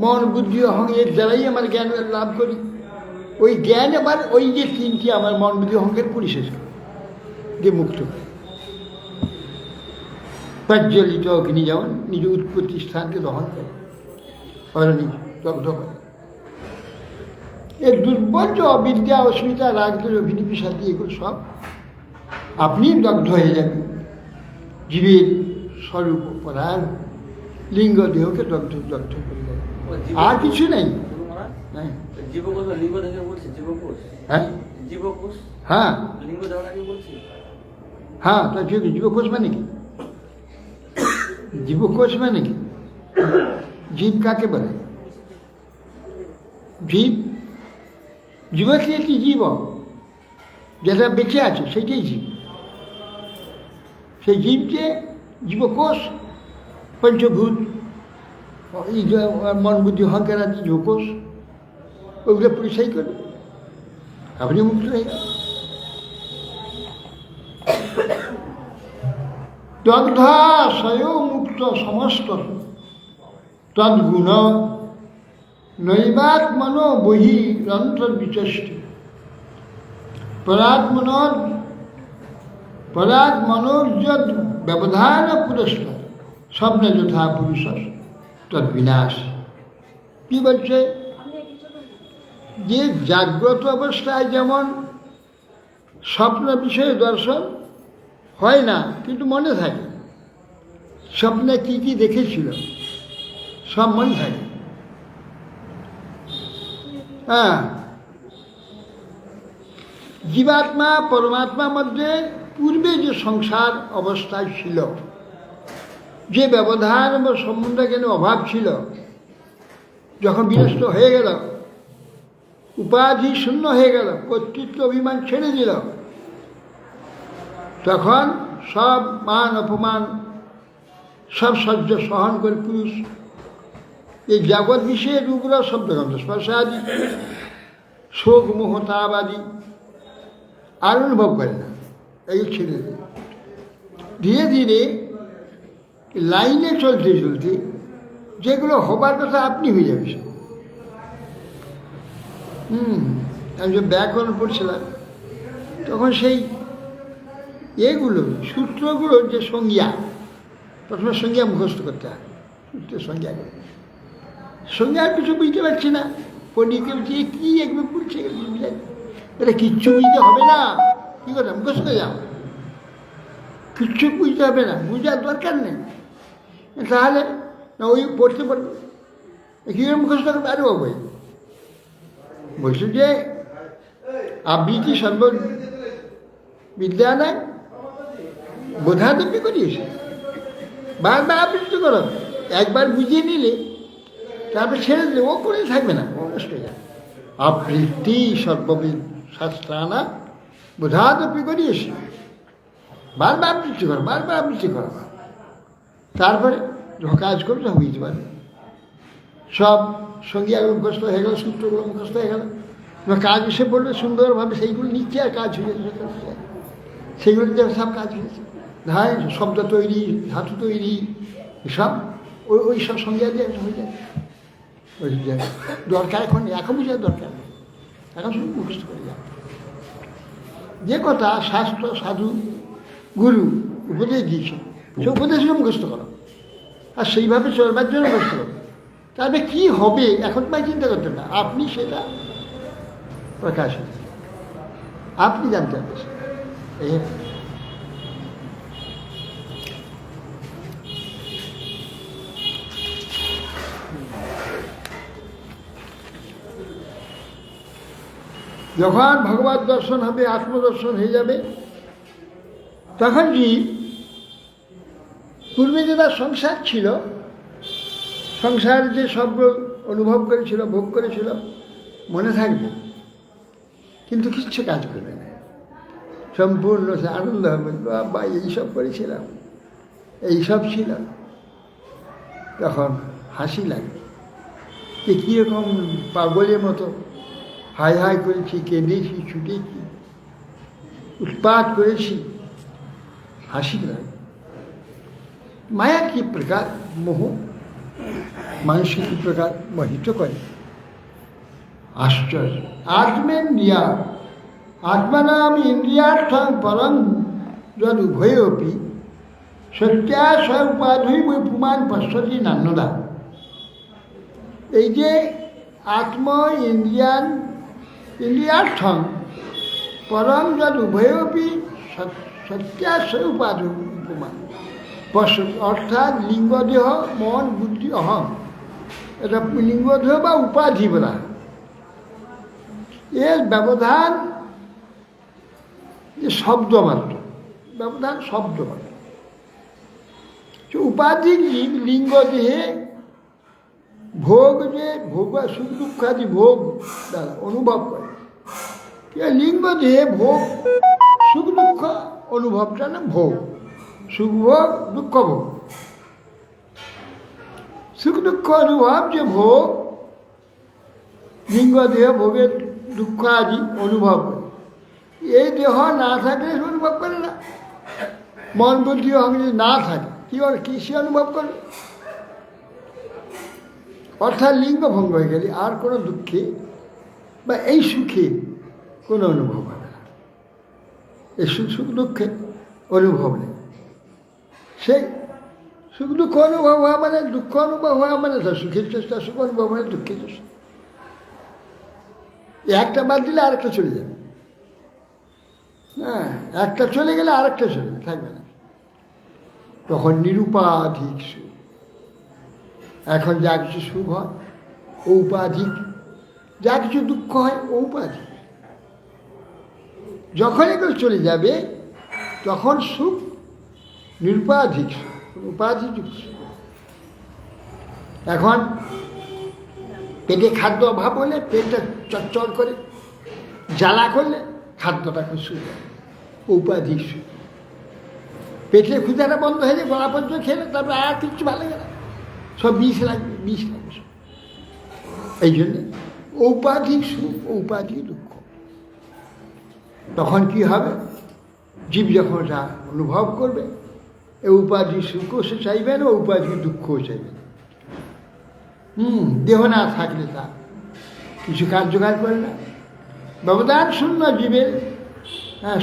মন বুদ্ধি অহং, এর দ্বারাই আমার জ্ঞান লাভ করি। ওই জ্ঞান আবার ওই যে তিনটি আমার মন বুদ্ধি অহংকের পরিশেষ যে মুক্ত করে। প্রজ্বলিত অগ্নি যেমন নিজ উৎপত্তি স্থানকে দহন করে, অরণি দগ্ধ করে। এর দুর্বল যে অবিদ্যা, অস্মিতা, রাগদের অভিনিবেশাদি, এগুলো সব আপনি দগ্ধ হয়ে যাবেন। জীবের স্বরূপ পরায়ণ লিঙ্গ দেহকে দগ্ধ করে দেয়, আর কিছু নেই। হ্যাঁ, হ্যাঁ, হ্যাঁ, তা জীবকোষ মানে কি? জীবকোষ মানে কি? জীব কাকে বলে? জীব, জীবকে একটি জীব যেটা বেঁচে আছে সেটাই জীব। সেই জীবকে জীবকোষ, পঞ্চভূত, এই মন বুদ্ধি অহংকার আছে জীবকোষ, ওইগুলো পরিচয় করবে, আপনি মুক্ত হয়ে গেল। দগ্ধা স্বয়ং মুক্ত সমস্ত তদ্গুণ নৈবাত্মনো বহিরন্তর্বিচষ্টি পরাত্মনোর্যদ ব্যবধান পুরস্কার স্বপ্নে যথা পুরুষ তৎ বিনাশ। কি বলছে? যে জাগ্রত অবস্থায় যেমন স্বপ্ন বিষয়ে দর্শন হয় না, কিন্তু মনে থাকে স্বপ্নে কি কি দেখেছিল, সব মনে থাকে। হ্যাঁ, জীবাত্মা পরমাত্মার মধ্যে পূর্বে যে সংসার অবস্থায় ছিল, যে ব্যবধান বা সম্বন্ধ কেন অভাব ছিল, যখন বিনষ্ট হয়ে গেল, উপাধি শূন্য হয়ে গেল, কর্তৃত্ব অভিমান ছেড়ে দিল, তখন সব মান অপমান সব সহ্য সহন করে পুরুষ এই জগৎ বিষয়ে রূপগুলো শব্দগন্ধ স্পর্শাদি শোক মোহ তাপ আদি আর অনুভব করে না, এই ছেড়ে দেয়। ধীরে ধীরে লাইনে চলতে চলতে যেগুলো হবার কথা আপনি হয়ে যাবে। আমি যে ব্যাকরণ পড়ছিলাম তখন সেই এগুলো সূত্রগুলোর যে সংজ্ঞা, প্রথমে সংজ্ঞা মুখস্থ করতে হয়, সূত্রের সংজ্ঞা আর কিছু বুঝতে পারছি না। পণ্ডিতকে বলছি কী একবার পড়ছে, এটা কিচ্ছু বুঝতে হবে না। কী কথা মুখস্থ করে যাও, কিচ্ছু বুঝতে হবে না, বুঝার দরকার নেই। তাহলে না ওই পড়তে পারবো, কীভাবে মুখস্থ করবে? আরে বাবু বলছে যে আবৃত্তি সর্ববিদ্যা নয়, বোধাদপি করিয়েছে, বারবার আবৃত্তি করো, একবার বুঝিয়ে নিলে তারপর ছেড়ে দিলে ও করে থাকবে না, ও নষ্ট হয়ে যাবে। আবৃত্তি সর্ববিদ শাস্ত্রানা বোধাদপি করিয়েছে, বারবার আবৃত্তি করো, বারবার আবৃত্তি করো, তারপরে যখন কাজ করবে তখন বুঝতে পারবে। সব সংজ্ঞাগুলো মুখস্থ হয়ে গেল, সূত্রগুলো মুখস্থ হয়ে গেল, কাজ এসে পড়লে সুন্দরভাবে সেইগুলো নিচ্ছে আর কাজ হয়ে যাচ্ছে, সেগুলো সব কাজ হয়েছে। হ্যাঁ, শব্দ তৈরি, ধাতু তৈরি, সব ওই সব সংজ্ঞা দিয়ে হয়ে যায়। ওই দরকার এখন বুঝার দরকার নেই, এখন শুধু মুখস্থ করে যায়। যে কথা শাস্ত্র সাধু গুরু উপদেশ দিয়েছে, সে উপদেশগুলো মুখস্থ করো, আর সেইভাবে চলবার জন্য মুখস্থ করো। তাহলে কী হবে এখন তাই চিন্তা করতেন না, আপনি সেটা প্রকাশ হচ্ছে, আপনি জানতে পারছেন। এই যখন ভগবত দর্শন হবে, আত্মদর্শন হয়ে যাবে, তখন কি পূর্বে যে তার সংসার ছিল, সংসার যে সব অনুভব করেছিল, ভোগ করেছিল, মনে থাকবে, কিন্তু কিচ্ছু কাজ করবে না, সম্পূর্ণ সে আনন্দ হবে, বাবা এইসব করেছিলাম, এইসব ছিল। তখন হাসি লাগবে যে কীরকম পাগলের মতো হাই হাই করেছি, কেঁদেছি, ছুটেছি, উৎপাত করেছি, হাসি লাগে। মায়া কি প্রকার মোহ মানুষকে কি প্রকার মোহিত করে, আশ্চর্য। আত্মেন্দ্রিয়া আত্মনাম ইন্দ্রিয়ার্থং পরম যদ উভয়োপি সত্যা স উপাধি পুমান পশ্যতি নান্যদা। এই যে আত্ম ইন্দ্রিয়ার্থং পরম যদ উভয়োপি সত্যা স উপাধি পুমান পশ্যতি, অর্থাৎ লিঙ্গদেহ মন বুদ্ধি অহং, এটা লিঙ্গদেহ বা উপাধি বলা। এর ব্যবধান যে শব্দ মাত্র, ব্যবধান শব্দ মাত্র। উপাধি কি? লিঙ্গ দেহে ভোগ, যে ভোগ সুখ দুঃখাদি ভোগ দ্বারা অনুভব করে, লিঙ্গ দেহে ভোগ সুখ দুঃখ অনুভবটা না ভোগ, সুখ ভোগ দুঃখ ভোগ। সুখ দুঃখ অনুভব যে ভোগ, লিঙ্গ দেহ ভোগের দুঃখ আদি অনুভব করে, এই দেহ না থাকলে অনুভব করে না। মন বুদ্ধি অহং যদি না থাকে কি সে অনুভব করবে? অর্থাৎ লিঙ্গ ভঙ্গ হয়ে গেলে আর কোনো দুঃখে বা এই সুখে কোনো অনুভব হবে না। এই সুখ দুঃখে অনুভব নেই। সেই সুখ দুঃখ অনুভব হওয়া মানে দুঃখ অনুভব হওয়া মানে তার সুখের চেষ্টা, সুখ অনুভব মানে দুঃখের চেষ্টা। একটা বাদ দিলে আরেকটা চলে যাবে। হ্যাঁ, একটা চলে গেলে আরেকটা চলে থাকবে না। তখন নিরুপাধিক সুখ। এখন যা কিছু সুখ হয় ঔপাধিক, যা কিছু দুঃখ হয় ঔপাধিক। যখন এগুলো চলে যাবে তখন সুখ নিরুপাধিক সুখ, উপাধিযুক্ত সুখ। এখন পেটে খাদ্য অভাব হলে পেটটা চচ্চর করে, জ্বালা করলে খাদ্যটাকে সুখ, ঔপাধিক সুখ। পেটে ক্ষুধাটা বন্ধ হয়ে যায়, গলা পর্যন্ত খেলে তারপরে আর কিছু ভালো লাগে না, সব বিষ লাগবে, বিষ লাগবে সব। এই জন্যে ঔপাধিক সুখ, ঔপাধিক দুঃখ। তখন কি হবে? জীব যখন যা অনুভব করবে, এই উপাধি সুখও সে চাইবে না, উপাধি দুঃখও চাইবে না। দেহ না থাকলে তা কিছু কার্যকার করে না। ব্যবধান শূন্য জীবের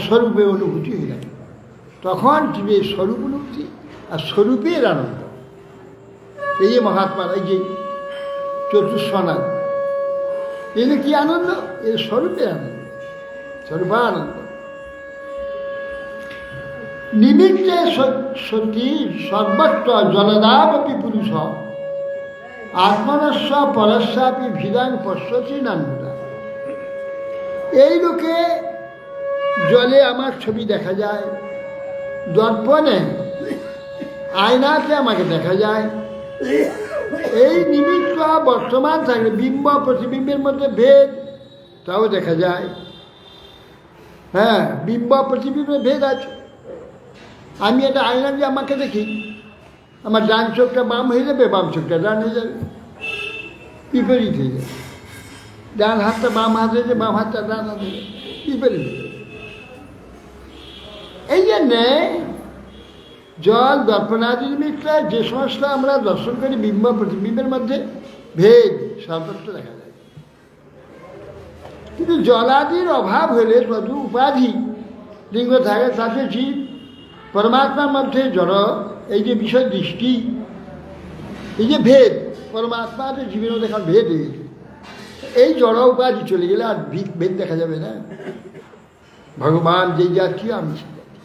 স্বরূপে অনুভূতি হয়ে থাকে। তখন জীবের স্বরূপ অনুভূতি আর স্বরূপের আনন্দ। এই যে মহাত্মারা, এই যে চতুষ্সনাথ, এদের কি আনন্দ? এর স্বরূপের আনন্দ, স্বরূপানন্দ। নিমিত্তে সতী সর্বত্র জলদাবপি পুরুষ আত্মনস্ব পরস্যাপি ভিদাং পশ্যতি নান্যতা। এই লোকে জলে আমার ছবি দেখা যায়, দর্পণে আয়নাতে আমাকে দেখা যায়। এই নিমিত্ত বর্তমান থাকলে বিম্ব প্রতিবিম্বের মধ্যে ভেদ তাও দেখা যায়। হ্যাঁ, বিম্ব প্রতিবিম্বের ভেদ আছে। আমি একটা আয়না দিয়ে আমাকে দেখি, আমার ডান চোখটা বাম হয়ে যাবে, বাম চোখটা ডান হয়ে যাবে, বিপরীত হয়ে যাবে। ডান হাতটা বাম হাত হয়ে যাবে, বাম হাতটা ডান হাত হয়ে যাবে, বিপরীত হয়ে যাবে। এই জন্যে জল দর্পণাদি নিমিত্ত যে সমস্ত আমরা দর্শন করি বিম্ব প্রতিবিম্বের মধ্যে ভেদ সর্বত্র দেখা যায়। কিন্তু জলাদির অভাব হলে তদু উপাধি লিঙ্গ থাকে, তাতে জীব পরমাত্মার মধ্যে জড়, এই যে বিষয় দৃষ্টি, এই যে ভেদ, পরমাত্মা যে জীবের মধ্যে এখন ভেদ হয়ে গেছে। এই জড় উপাধি চলে গেলে আর ভেদ দেখা যাবে না। ভগবান যেই জাতি, আমি সেই জাতি,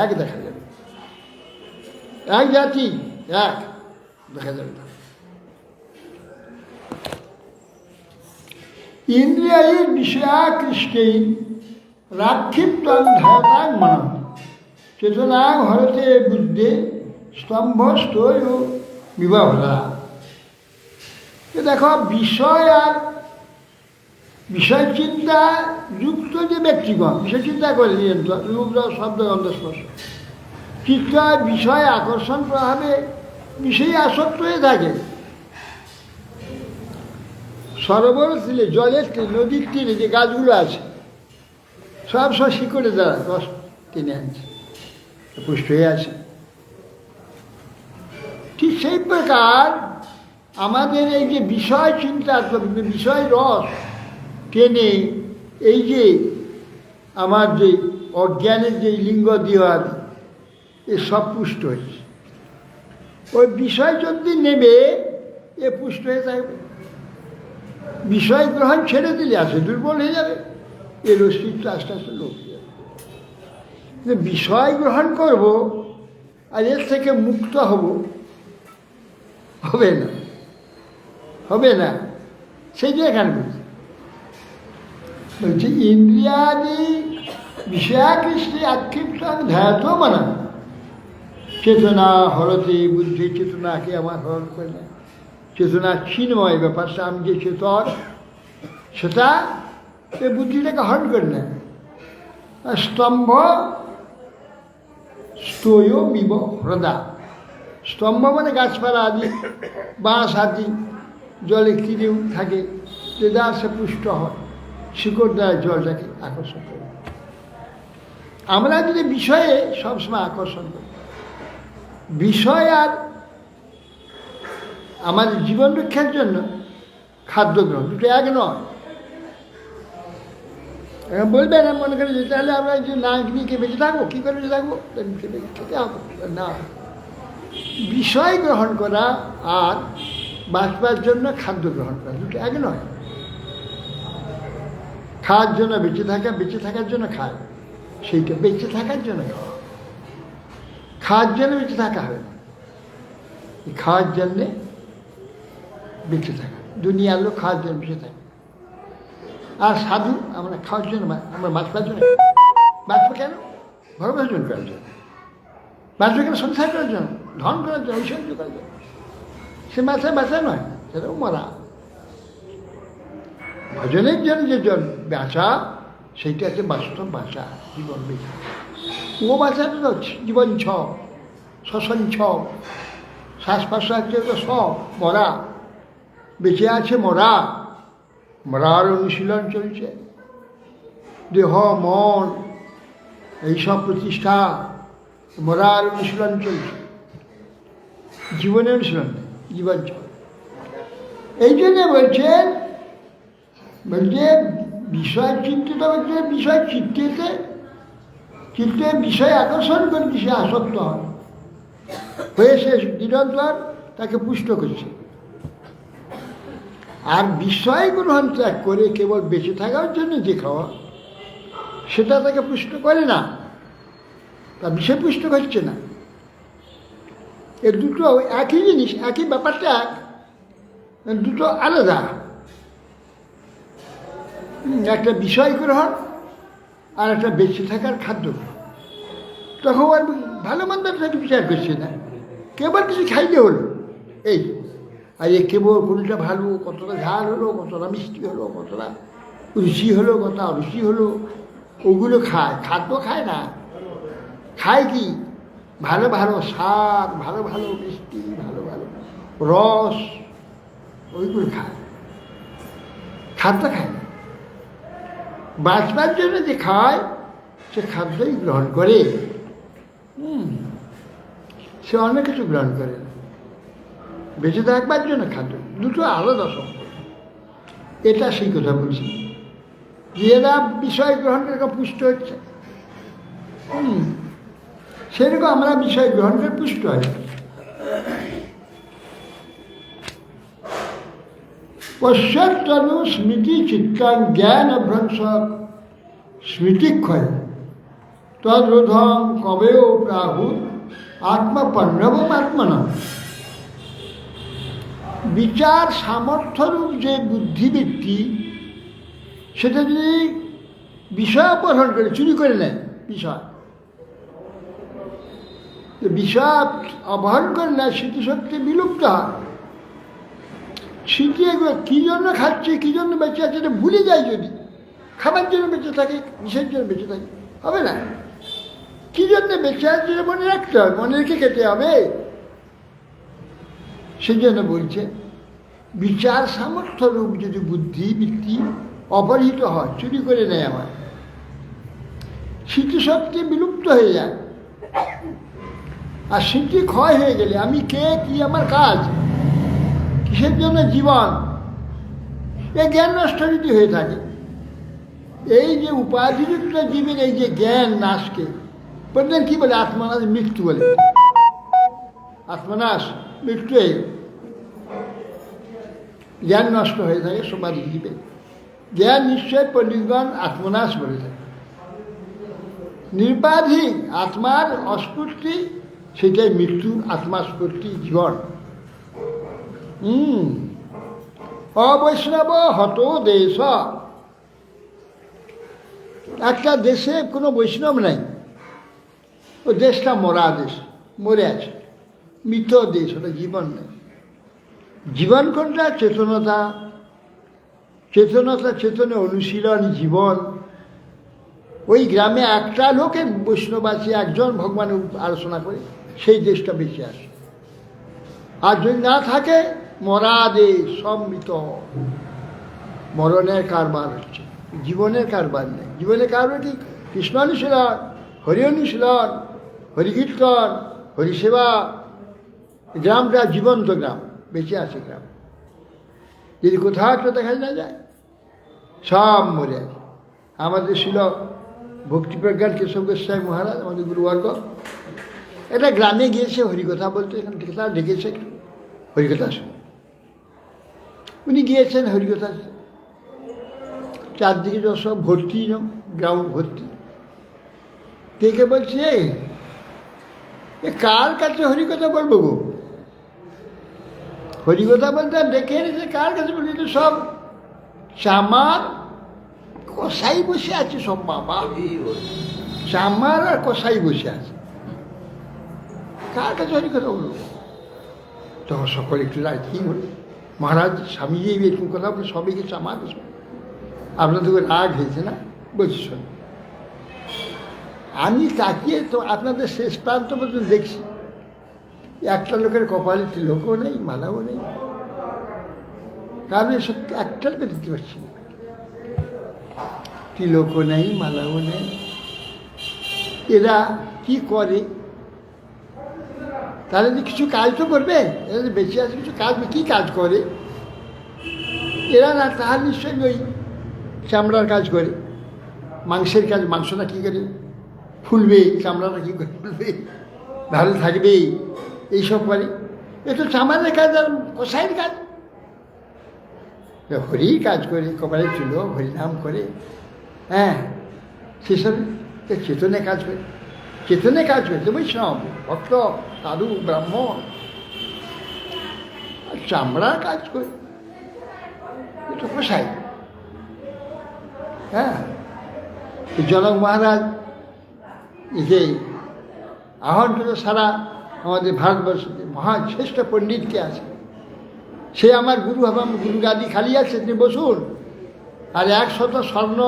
এক দেখা যাবে, এক জাতি, এক দেখা যাবে না। ইন্দ্রিয়ায় বিষয়াকৃষ্টেই রাক্ষিপ্তং ধায়তাং মনঃ চেতনাং হরতে বুদ্ধে স্তম্ভস্তয় বিবাহরা। দেখো, বিষয় আর বিষয় চিন্তা যুক্ত যে ব্যক্তিগণ বিষয় চিন্তা করে নিয়ন্ত্রণ, রূপ রস শব্দ গন্ধ স্পর্শ, চিত্ত বিষয় আকর্ষণ প্রভাবে বিষয়ে আসক্ত হয়ে থাকে। সরোবর তীরে, জলের তীরে, নদীর তীরে যে গাছগুলো আছে সব শিকড়ে দ্বারা রস টেনে আনছে, পুষ্ট হয়ে আছে। ঠিক সেই প্রকার আমাদের এই যে বিষয় চিন্তা, বিষয় রস টেনে এই যে আমার যে অজ্ঞানের যে লিঙ্গ দেওয়ার এ সব পুষ্ট হয়েছে। ওই বিষয় যদি নেবে এ পুষ্ট হয়ে থাকবে। বিষয় গ্রহণ ছেড়ে দিলে আসে দুর্বল হয়ে যাবে, এর অস্তিত্ব আস্তে আস্তে লোপ হয়ে যাবে। বিষয় গ্রহণ করব আর এর থেকে মুক্ত হব, হবে না, হবে না। সেই যে এখানে বলছি ইন্দ্রিয়াদি বিষয়াকৃষ্টি আক্ষিপ্ত ধ্যাত মানা চেতনা হরতে বুদ্ধি, চেতনাকে আমার হরণ করে না। চেতনা চিন্ময় ব্যাপারটা, আমি যে চেতন সেটা এই বুদ্ধিটাকে হরণ করে নেয়। স্তম্ভ স্তয় মিব হ্রদা। স্তম্ভ মানে গাছপালা আদি, বাঁশ আদি জলে তীরেও থাকে, যেটা সে পুষ্ট হয়, শিকড় দ্বারা জলটাকে আকর্ষণ করে। আমরা যদি বিষয়ে সবসময় আকর্ষণ করি, বিষয় আর আমাদের জীবন রক্ষার জন্য খাদ্য গ্রহণ, দুটো এক নয়। এখন বলবেন, আমি মনে করি যে তাহলে আমরা যে না নিয়ে বেঁচে থাকবো, কী করে বেঁচে থাকবো? খেতে হবে না। বিষয় গ্রহণ করা আর বাঁচবার জন্য খাদ্য গ্রহণ করা দুটো এক নয়। খাওয়ার জন্য বেঁচে থাকা, বেঁচে থাকার জন্য খায়, সেইটা বেঁচে থাকার জন্য খাওয়া। খাওয়ার জন্য বেঁচে থাকা হবে না, খাওয়ার জন্যে বেঁচে থাকা। দুনিয়ার লোক খাওয়ার জন্য বেঁচে থাকে, আর সাধু আমরা খাওয়ার জন্য, আমরা বাঁচবার জন্য। বাঁচবো কেন? ভরভজন করার জন্য। বাঁচবে কেন? সংসার করার জন্য, ধন করার জন্য, ঐশ্বর্য করার জন্য। সে বাঁচা নয়, সেটাও মরা। ভজনের জন্য যে বাঁচা, সেইটা হচ্ছে বাস্তব বাঁচা, জীবন বেঁচা। ও বাঁচাটা তো জীবন ছব, শ্মশান ছব, শ্বাস প্রশ্বাস তো সব মরা। বেঁচে আছে মরা, মরার অনুশীলন চলছে। দেহ মন এইসব প্রতিষ্ঠা, মরার অনুশীলন চলছে, জীবনের অনুশীলন নেই, জীবন ছব। এই জন্যে বলছে বিষয় চিন্তিত হচ্ছে, বিষয় চিত্তে বিষয় আকর্ষণ করছে, সে আসক্ত হয়, হয়ে সে নিরন্তর তাকে পুষ্ট করছে। আর বিষয় গ্রহণ ত্যাগ করে কেবল বেঁচে থাকার জন্য যে খাওয়া, সেটা তাকে পুষ্ট করে না, তার বিষয় পুষ্ট করছে না। এর দুটো একই জিনিস, একই ব্যাপারটা এক, দুটো আলাদা। একটা বিষয় গ্রহণ আর একটা বেঁচে থাকার খাদ্য গ্রহণ। তখন আর ভালো মন্দ বিচার করছে না, কেবল কিছু খাইতে হলো এই। আর এ কেবল কোনটা ভালো, কতটা ঝাল হলো, কতটা মিষ্টি হলো, কতটা রুচি হলো, কতটা অরুচি হলো, ওগুলো খায়। খাদ্য খায় না, খায় কি? ভালো ভালো স্বাদ, ভালো ভালো মিষ্টি, ভালো ভালো রস, ওইগুলো খায়, খাদ্য খায় না। বাঁচবার জন্য যে খায়, সে খাদ্যই গ্রহণ করে, সে অনেক কিছু গ্রহণ করে না। বেঁচে থাকবার জন্য খাদ্য, দুটো আলাদা সম্পর্ক। এটা সেই কথা বলছি, যে এরা বিষয় গ্রহণ করে পুষ্ট হচ্ছে, সেরকম আমরা বিষয় গ্রহণ করে পুষ্ট হয়। পশ্চাৎতনু স্মৃতি চিত্তাং জ্ঞান অভ্রংশ স্মৃতিক্ষয় তদ্রোধং কবেও প্রাহু আত্মপণ্যবম আত্মনা। বিচার সামর্থ্যরূপ যে বুদ্ধিবৃত্তি, সেটা যদি বিষয় অপহরণ করে, চুরি করে নেয়, বিষয় অপহরণ করে নেয়, স্মৃতিশক্তি বিলুপ্ত হয়। স্মৃতি এগুলো কী জন্য খাচ্ছে, কী জন্য বেঁচে আছে, এটা ভুলে যায়। যদি খাবার জন্য বেঁচে থাকে, বিষের জন্য বেঁচে থাকে, হবে না। কী জন্য বেঁচে আছে মনে রাখতে হবে, মনে রেখে খেতে হবে। সেই জন্য বলছে বিচার সামর্থ্য রূপ যদি বুদ্ধিবৃত্তি অপহৃত হয়, চুরি করে নেয় আমার, স্মৃতিশক্তি বিলুপ্ত হয়ে যায়। আর স্মৃতি ক্ষয় হয়ে গেলে আমি কে, কি আমার কাজ, কিসের জন্য জীবন, এই জ্ঞান নষ্ট যদি হয়ে থাকে। এই যে উপাধিযুক্ত জীবের এই যে জ্ঞান নাশকে বললেন, কি বলে? আত্মনাশ, মৃত্যু বলে। আত্মনাশ, মৃত্যু, এই জ্ঞান নষ্ট হয়ে থাকে সমাধি জীবে। জ্ঞান নিশ্চয় পণ্ডিতগণ আত্মনাশ বলে থাকে। নির্বাধিক আত্মার অস্ফূর্তি, সেটাই মৃত্যু, আত্মা স্ফূর্তি, জীবন। অবৈষ্ণব হত দেশ, একটা দেশে কোনো বৈষ্ণব নাই, ও দেশটা মরা দেশ, মরে আছে, মৃত দেশ, ওটা জীবন নেই। জীবন কোনটা? চেতনতা, চেতনতা, চেতনে অনুশীলন জীবন। ওই গ্রামে একটা লোকের বৈষ্ণব আছে, একজন ভগবানের আলোচনা করে, সেই দেশটা বেঁচে আসে। আর যদি না থাকে, মরা দেশ, সব মৃত, মরণের কারবার হচ্ছে, জীবনের কারবার নেই। জীবনের কারবার কি? কৃষ্ণ অনুশীলন, হরি অনুশীলন, হরিকীর্তন, হরিসেবা। গ্রামটা জীবন্ত গ্রাম, বেঁচে আছে গ্রাম। যদি কোথাও একটা দেখা না যায়, সব মরে আছে। আমাদের ছিল ভক্তিপ্রজ্ঞান কেশব গোস্বামী মহারাজ, আমাদের গুরুবর্গ, এটা গ্রামে গিয়েছে হরিকথা বলতে, এখান থেকে তারা ডেকেছে একটু হরিকথা শুনে। উনি গিয়েছেন হরিকথা, চারদিকে যত সব ভর্তি, গ্রাউন্ড ভর্তি। কে বলছে, এ কার কাছে হরিকথা বলবো গো? হরিকথা বলতে ডেকে এনেছে কার কাছে বলছি, তো সব চামার কষাই বসে আছে, সব বাবা চামার আর কষাই বসে আছে, কার কাছে হরিকথা বলবো? তখন সকলে একটু রায় কি বলে, মহারাজ স্বামীজি এরকম কথা বলে সবাইকে চামার বসে, আপনাদের রাগ হয়েছে না? বলছি শোন, আমি তাকিয়ে তো আপনাদের শেষ প্রান্ত পর্যন্ত দেখছি, একটা লোকের কপালে তিলকও নেই, মালাও নেই, কারণ এসব একটা লোকে দিতে পারছি না, তিলকও নেই, মালাও নেই। এরা কি করে? তাহলে যে কিছু কাজ তো করবে, এরা যে বেঁচে আছে কিছু কাজ, কী কাজ করে এরা? না, তাহার নিশ্চয়ই ওই চামড়ার কাজ করে, মাংসের কাজ। মাংসটা কী করে ফুলবে, চামড়াটা কী করে ফুলবে, ভালো থাকবে, এইসব করে। এ তো চামড়ার কাজ আর কষাইয়ের কাজ। হরি কাজ করে, কপালে চুল হরিনাম করে, হ্যাঁ, সেসব চেতনে কাজ করে, চেতনে কাজ করে। তো বৈষ্ণব ভক্ত সাধু ব্রাহ্মণ চামড়ার কাজ করে, এটা কষাই। হ্যাঁ, জনক মহারাজ একে আহ্বান করে সারা আমাদের ভারতবর্ষে মহাশ্রেষ্ঠ পণ্ডিতকে আছে, সে আমার গুরু হবে, আমার গুরু গাদি খালি আছে, তিনি বসুন। আর 100 স্বর্ণ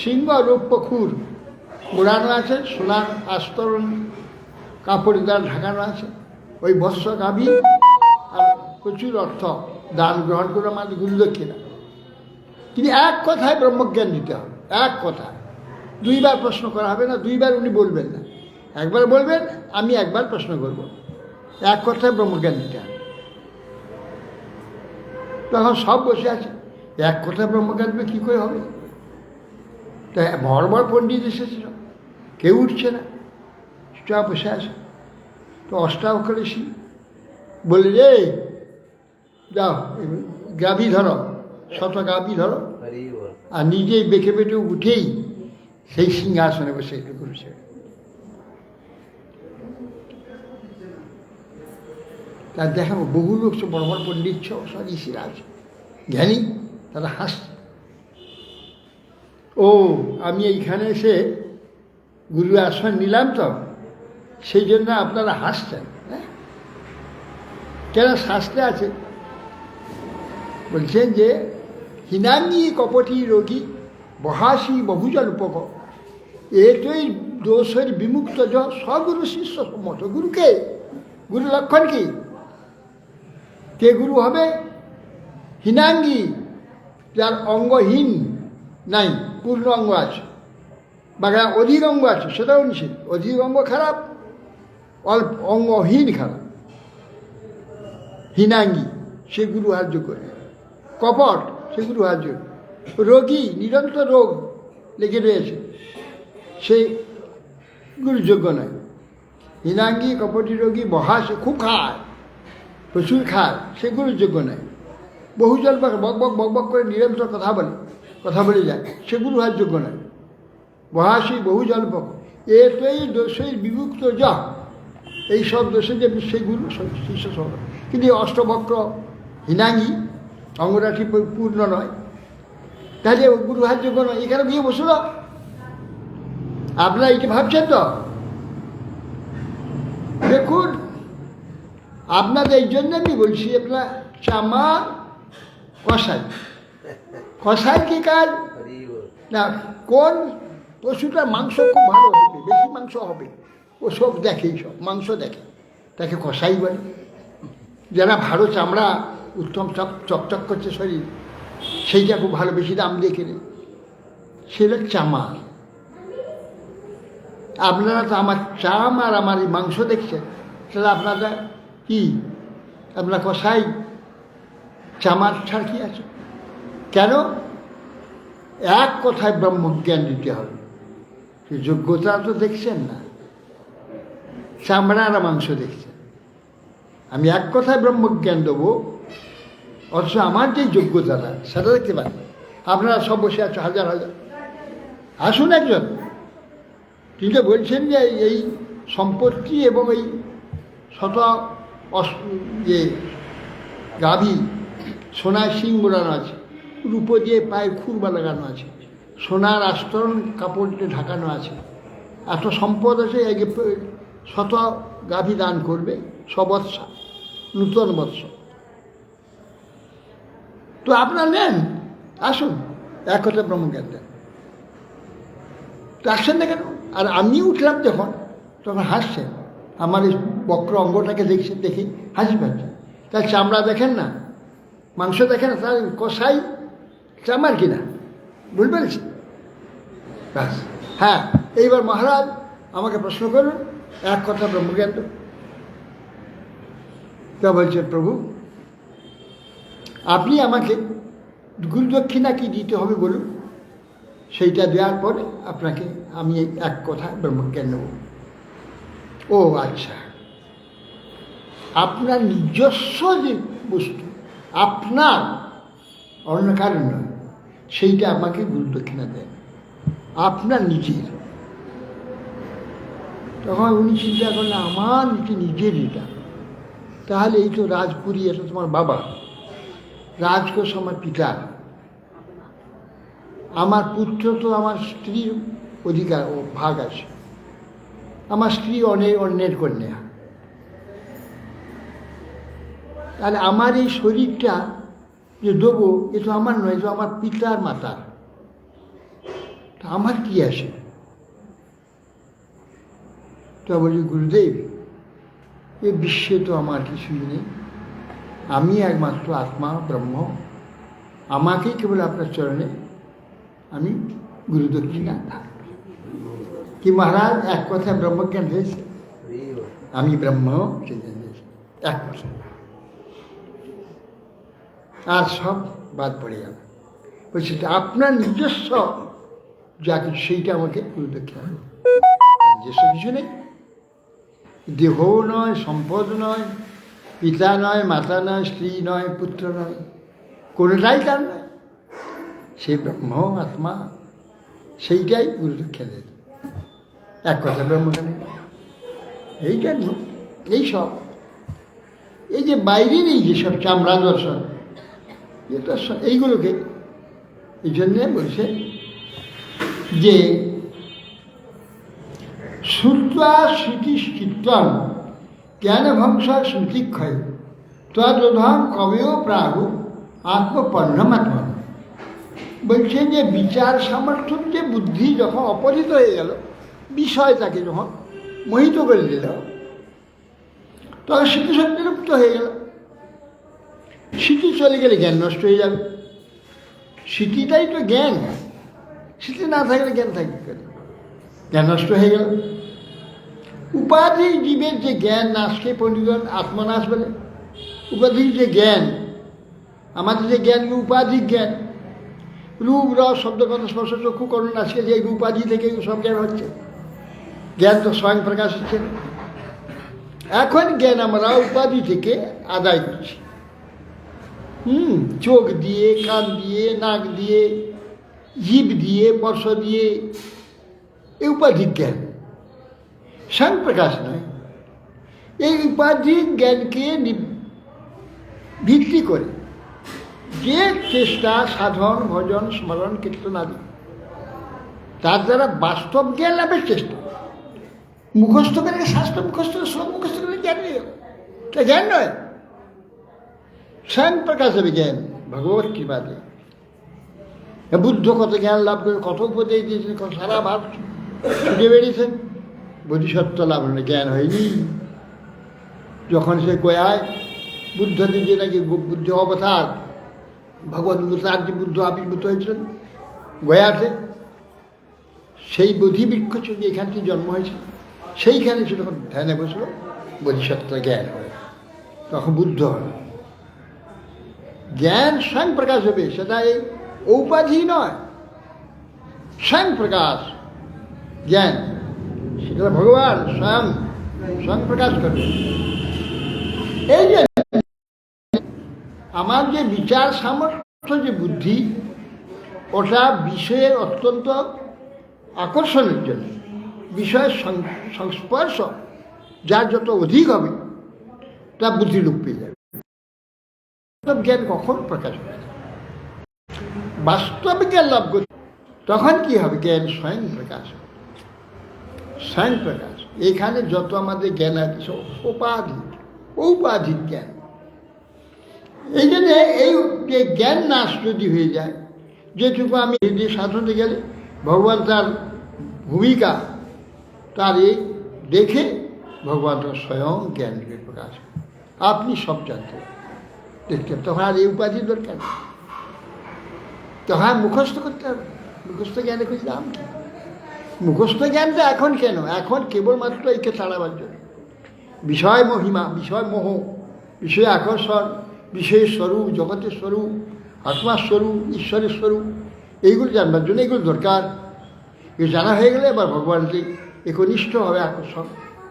সিংহ রৌপ্য খুর মোড়ানো আছে, সোনার আস্তরণ কাপড় দ্বারা ঢাকানো আছে, ওই বৎস গাভী আর প্রচুর অর্থ দান গ্রহণ করে আমাদের গুরু দক্ষিণা। তিনি এক কথায় ব্রহ্মজ্ঞান দিতে হবে, এক কথা, 2 বার প্রশ্ন করা হবে না, 2 বার উনি বলবেন না, একবার বলবেন, আমি একবার প্রশ্ন করব, এক কথায় ব্রহ্মজ্ঞান দিতে হবে। তখন সব বসে আছে, এক কথায় ব্রহ্মজ্ঞান কী করে হবে? তাই বড় পণ্ডিত এসেছিল, কেউ উঠছে না, চুপচাপ বসে আছে। তো অষ্টাবক্রী বলে, রে যাও গাভী ধরো, 100 গাভী ধরো, আর নিজেই বেঁকে বেঁটে উঠেই সেই সিংহাসনে বসে একটু করেছে। তার দেখাবো বহু লোক, সব বড় বড় পণ্ডিত সব ঋষিরা আছে, জ্ঞানী, তারা হাসছে। ও আমি এইখানে এসে গুরু আসন নিলাম, তো সেই জন্য আপনারা হাসছেন, হ্যাঁ? কেন শাস্ত্রে আছে, বলছেন যে হীনাঙ্গী কপটি রোগী বহাসি বহুজন উপক, এতই দোষের বিমুক্ত সগুরু শিষ্য সম্মত। গুরুকে, গুরু লক্ষণ কি? কে গুরু হবে? হীনাঙ্গী, যার অঙ্গহীন নাই, পূর্ণ অঙ্গ আছে, বা অধিক অঙ্গ আছে, সেটাও নিষেধ। অধিক অঙ্গ খারাপ, অল্প অঙ্গহীন খারাপ। হীনাঙ্গী, সে গুরু হওয়ার যোগ্য। কপট, সে গুরু হওয়ার যোগ্য। রোগী, নিরন্তর রোগ লেগে রয়েছে, সে গুরু যোগ্য নয়। হীনাঙ্গী কপটি রোগী বহাসে, খুব খায়, প্রচুর খায়, সে গুরুর যোগ্য নয়। বহুজন বক বক বক বক করে নিরন্তর কথা বলে যায়, সে গুরু হওয়ার যোগ্য নয়। বহাসি বহু জল্পক, এতই দোষের বিমুক্ত যা, এই সব দোষে যে সেই গুরু শিষ্য সহ। কিন্তু অষ্টবক্র হীনাঙ্গী, অঙ্গরাঠি পূর্ণ নয়, তাহলে গুরু হওয়ার যোগ্য নয়। এখানে গিয়ে বসল, আপনারা এইটা ভাবছেন তো? দেখুন, আপনাদের এই জন্য আমি বলছি, আপনার চামা কষাই, কষাই কি কাজ না, কোন পশুটার মাংস খুব ভালো হবে, বেশি মাংস হবে, ও সব দেখে, সব মাংস দেখে, তাকে কষাই বলে। যারা ভালো চামড়া, উত্তম চকচক করছে শরীর, সেইটা খুব ভালো, বেশি দাম দিয়ে কেনে, সেটা চামার। আপনারা তো আমার চাম আর আমার এই মাংস দেখছেন, তাহলে আপনারা কি, আপনারা কষাই চামার ছাড় কি আছে? কেন? এক কথায় ব্রহ্মজ্ঞান দিতে হবে। সে যোগ্যতা তো দেখছেন না, চামড়ার মাংস দেখছেন। আমি এক কথায় ব্রহ্মজ্ঞান দেবো, অথচ আমার যে যোগ্যতাটা সেটা দেখতে পান। আপনারা সব বসে আছে হাজার হাজার, আসুন একজন। তিনি তো বলছেন যে এই সম্পত্তি এবং এই শত যে গাভী সোনার শিং মোড়ানো আছে, রূপো দিয়ে পায়ে খুরবা লাগানো আছে, সোনার আস্তরণ কাপড় দিয়ে ঢাকানো আছে, এত সম্পদ আছে। এই যে শত গাভী দান করবে সবৎসা, নূতন বৎস। তো আপনারা নেন, আসুন, এক কথা ব্রহ্মজ্ঞান দেন। তো আসছেন না কেন? আর আমি উঠলাম যখন, তখন হাসছেন। আমার এই বক্র অঙ্গটাকে দেখছেন, দেখি হাসি পাচ্ছে। তার চামড়া দেখেন না, মাংস দেখেন না, তার কষাই চামার কিনা, বুঝতে পেরেছি? ব্যাস। হ্যাঁ, এইবার মহারাজ আমাকে প্রশ্ন করুন, এক কথা ব্রহ্মজ্ঞান তো। তা বলছেন, প্রভু আপনি আমাকে গুরুদক্ষিণা কি দিতে হবে বলুন, সেইটা দেওয়ার পরে আপনাকে আমি এক কথা ব্রহ্মজ্ঞান নেব। ও আচ্ছা, আপনার নিজস্ব যে বস্তু, আপনার, অন্য কারণ নয়, সেইটা আমাকে গুরুদক্ষিণা দেন, আপনার নিজের। তখন উনি চিন্তা করলেন, আমার নিজের এটা, তাহলে এই তো রাজপুরী, এটা তোমার বাবা, রাজকোষ আমার পিতা, আমার পুত্র তো আমার স্ত্রীর অধিকার ও ভাগ আছে, আমার স্ত্রী অন্যের কন্যা, তাহলে আমার এই শরীরটা যে দেবো, এ তো আমার নয়, এ তো আমার পিতার মাতার, তা আমার কি আসে? তো বলি, গুরুদেব এ বিশ্বে তো আমার কিছুই নেই, আমি একমাত্র আত্মা ব্রহ্ম, আমাকেই কেবল আপনার চরণে আমি গুরুদক্ষিণা। কি মহারাজ এক কথা ব্রহ্মজ্ঞান হয়েছে? আমি ব্রহ্ম, এক কথা, আর সব বাদ পড়ে যাবে। বলছি আপনার নিজস্ব যা কিছু সেইটা আমাকে গুরুদক্ষিণা, নিজস্ব কিছু নেই, দেহও নয়, সম্পদ নয়, পিতা নয়, মাতা নয়, স্ত্রী নয়, পুত্র নয়, কোনোটাই তার নয়, সেই ব্রহ্ম আত্মা, সেইটাই গুরুদক্ষিণা দেন। এক কথা ব্রহ্মজ্ঞান। এই জন্য এইসব, এই যে বাইরের এই যেসব চামড়া দর্শন, এটা এইগুলোকে এই জন্যে বলছে যে শ্রুত্বা স্মৃতিশ্চিত্তম জ্ঞানভংস স্মৃতিক্ষয় তদোধম কবেও প্রাগু আত্মপন্নমাত্মন। বলছে যে বিচার সামর্থ্য, যে বুদ্ধি যখন অপহৃত হয়ে গেল, বিষয় তাকে যখন মোহিত করে দিল, তখন স্মৃতিশক্তি লুপ্ত হয়ে গেল। স্মৃতি চলে গেলে জ্ঞান নষ্ট হয়ে যাবে। স্মৃতিটাই তো জ্ঞান, স্মৃতি না থাকলে জ্ঞান থাকবে কেন? জ্ঞান নষ্ট হয়ে গেল। উপাধি জীবের যে জ্ঞান, নাশকে পণ্ডিতগণ আত্মনাশ বলে। উপাধির যে জ্ঞান, আমাদের যে জ্ঞান, উপাধিক জ্ঞান, রূপ রস শব্দ কথা স্পর্শ চক্ষু করুন, আজকে যে উপাধি থেকে সব জ্ঞান হচ্ছে, জ্ঞান তো স্বয়ং প্রকাশ হচ্ছে না। এখন জ্ঞান আমরা উপাধি থেকে আদায় করছি, চোখ দিয়ে, কান দিয়ে, নাক দিয়ে, জীব দিয়ে, স্পর্শ দিয়ে, এই উপাধিক জ্ঞান, স্বয়ং প্রকাশ নয়। এই উপাধিক জ্ঞানকে ভিত্তি করে যে চেষ্টা, সাধন, ভজন, স্মরণ, কীর্তন আদি, তার দ্বারা বাস্তব জ্ঞান লাভের চেষ্টা। মুখস্থ করে শাস্ত্র, মুখস্থ সব মুখস্থ করে জ্ঞান নেই, তা জ্ঞান নয়, স্বয়ং প্রকাশ হবে জ্ঞান ভগবত কৃপাতে। বুদ্ধ কত জ্ঞান লাভ করে, কত উপদেশ দিয়েছেন, কত সারা ভাব ছুটে বেরিয়েছেন, বোধিসত্ত্ব লাভ হলে জ্ঞান হয়নি। যখন সে গয়ায় বুদ্ধ নিজে নাকি বুদ্ধ অবতার, ভগবত অবতার যে বুদ্ধ আবির্ভূত হয়েছিলেন গয়াতে, সেই বোধিবৃক্ষ যে এখান থেকে জন্ম হয়েছে, সেইখানে সে যখন ধ্যানে বসলো, বোধিসত্ত্ব জ্ঞান হয়, তখন বুদ্ধ হল। জ্ঞান স্বয়ং প্রকাশ হবে, সেটা এই উপাধি নয়, স্বয়ং প্রকাশ জ্ঞান, সেটা ভগবান স্বয়ং স্বয়ং প্রকাশ করবে। এই যে আমার যে বিচার সামর্থ্য, যে বুদ্ধি, ওটা বিষয়ের অত্যন্ত আকর্ষণের জন্য, বিষয়ের সংস্পর্শ যার যত অধিক হবে তা বুদ্ধি লোপ পেয়ে যাবে। জ্ঞান কখন প্রকাশ হবে? বাস্তব জ্ঞান লাভ করতে তখন কি হবে? জ্ঞান স্বয়ং প্রকাশ, স্বয়ং প্রকাশ। এখানে যত আমাদের জ্ঞান আছে সব উপাধিক, ঔপাধিক জ্ঞান। এই জন্য এই যে জ্ঞান নাশ যদি হয়ে যায়, যেটুকু আমি এই সাধনে গেলে ভগবান তার ভূমিকা, তার এই দেখে ভগবান তার স্বয়ং জ্ঞান রূপে প্রকাশ, আপনি সব জানতে দেখতে। তখন আর এই উপাধি দরকার, তখন মুখস্থ করতে হবে। মুখস্থ জ্ঞানে কিছু দাম কি? মুখস্থ জ্ঞানটা এখন কেন? এখন কেবলমাত্র একে তাড়াবার জন্য, বিষয় মহিমা, বিষয় মোহ, বিষয় আকর্ষণ, বিষয়ের স্বরূপ, জগতের স্বরূপ, আত্মার স্বরূপ, ঈশ্বরের স্বরূপ, এইগুলো জানবার জন্য এগুলো দরকার। এগুলো জানা হয়ে গেলে এবার ভগবানকে একনিষ্ঠভাবে আকর্ষণ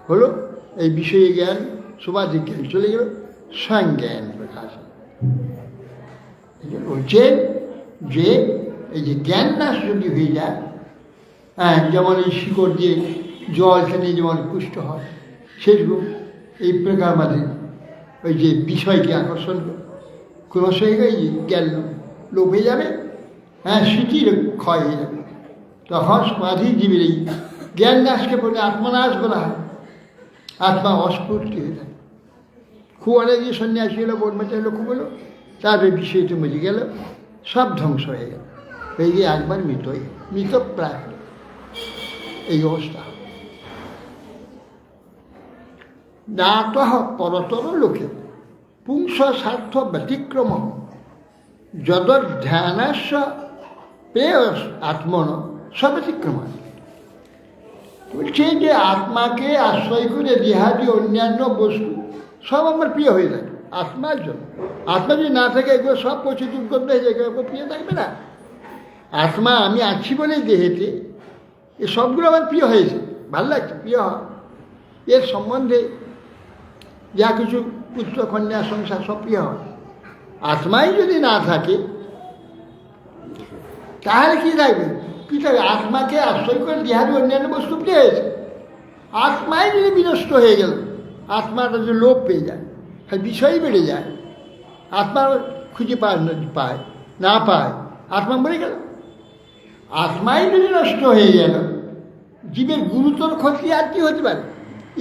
হলো, এই বিষয়ে জ্ঞান, সমাধিক জ্ঞান চলে গেল, স্বয়ং জ্ঞান প্রকাশ। বলছেন যে এই যে জ্ঞান নাশ যদি হয়ে যায়, হ্যাঁ, যেমন এই শিকড় দিয়ে জল খেলে যেমন পুষ্ট হয়, সেরকম এই প্রকার মাঝে ওই যে বিষয়কে আকর্ষণ ক্রমশ হয়ে গেলে জ্ঞান লোপ হয়ে যাবে, হ্যাঁ, স্মৃতির ক্ষয় হয়ে যাবে। তখন সমাধি জীবের এই জ্ঞান নাশকে বলে আত্মনাশ বলা হয়, আত্মা অস্ফূর্তি হয়ে যায়। খুব অনেক যে সন্ন্যাসী হলো, বর্মচারী হলো, খুব হলো, তাদের বিষয়টি মরে গেল, সব ধ্বংস হয়ে গেল, হয়ে গিয়ে একবার মৃত প্রায় এই অবস্থা। নাতঃ পরতর লোকে পুংস স্বার্থ ব্যতিক্রম যদ্ধ্যানস্য প্রেয়স আত্মন সব্যতিক্রম। বলছে যে আত্মাকে আশ্রয় করে দেহাদি অন্যান্য বস্তু সব আমার প্রিয় হয়ে থাকে আত্মার জন্য। আত্মা যদি না থাকে এগুলো সব প্রচুর করতে হয়ে যায়, প্রিয় থাকবে না। আত্মা আমি আছি বলেই দেহেতে এ সবগুলো আমার প্রিয় হয়েছে, ভালো লাগছে, প্রিয় হয়। এর সম্বন্ধে যা কিছু পুত্র কন্যা সংসার সব প্রিয় হয়। আত্মাই যদি না থাকে তাহলে কি থাকবে? কি থাকবে? আত্মাকে আশ্রয় করে দেহাদি অন্যান্য বস্তু প্রিয় হয়েছে। আত্মাই যদি বিনষ্ট হয়ে গেল, আত্মাটা যদি লোপ পেয়ে যায়, বিষয় বেড়ে যায়, আত্মা খুঁজে পায় না পায়, আত্মা মরে গেল। আত্মাই যদি নষ্ট হয়ে গেল, জীবের গুরুতর ক্ষতি আর কি হতে পারে?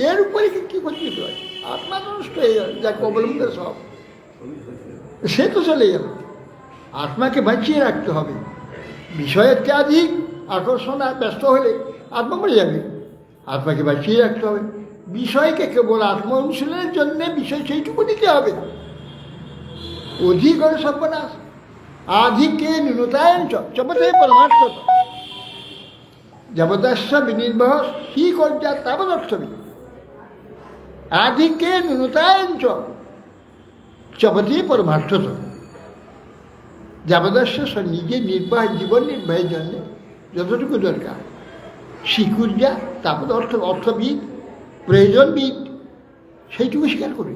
এর উপরে কি ক্ষতি হতে পারে? আত্মা তো নষ্ট হয়ে গেল, যা অবলম্বন সব সে তো চলে গেল। আত্মাকে বাঁচিয়ে রাখতে হবে। বিষয় অত্যাধিক আকর্ষণ আর ব্যস্ত হলে আত্মা মরে যাবে। আত্মাকে বাঁচিয়ে রাখতে হবে। বিষয়কে কেবল আত্ম অনুশীলনের জন্য বিষয় সেইটুকু দিতে হবে, অধিক হলে সর্বনাশ। আধিকে ন্যূনতায়ন চপতে পরমার্থ জবদস্য বিনির্বাহ হি কর্যা তাবদর্থবি। আধিকে ন্যূনতায়ন চপতে পরমার্থত। জবদস্য নিজের নির্বাহ, জীবন নির্বাহের জন্য যতটুকু দরকার, শিকুর্যা তাপদ অর্থবিদ, প্রয়োজনবিদ, সেইটুকু স্বীকার করি।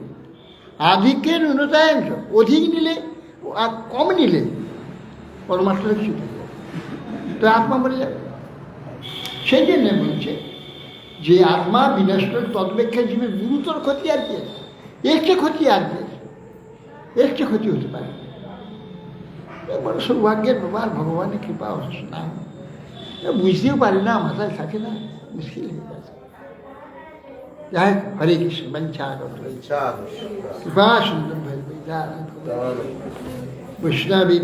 আধিকে ন্যূনতায়ন, অধিক নিলে আর কম নিলে পরমার্থ ছুটে যাবে, তো আত্মা মরে যাবে। সেই জন্য বলছে যে আত্মা বিনষ্ট তদপেক্ষা জীবের গুরুতর ক্ষতি আর কি আছে? এর চেয়ে ক্ষতি আর কি আছে? এর চেয়ে ক্ষতি হতে পারে? বড় সৌভাগ্যের ব্যাপার, ভগবানের কৃপা না বুঝতেও পারি না, মাথায় থাকে না, মুশকিল হয়ে গেছে। যাই হরে কৃষ্ণ বঞ্চা কৃপা সুন্দর বৈষ্ণবী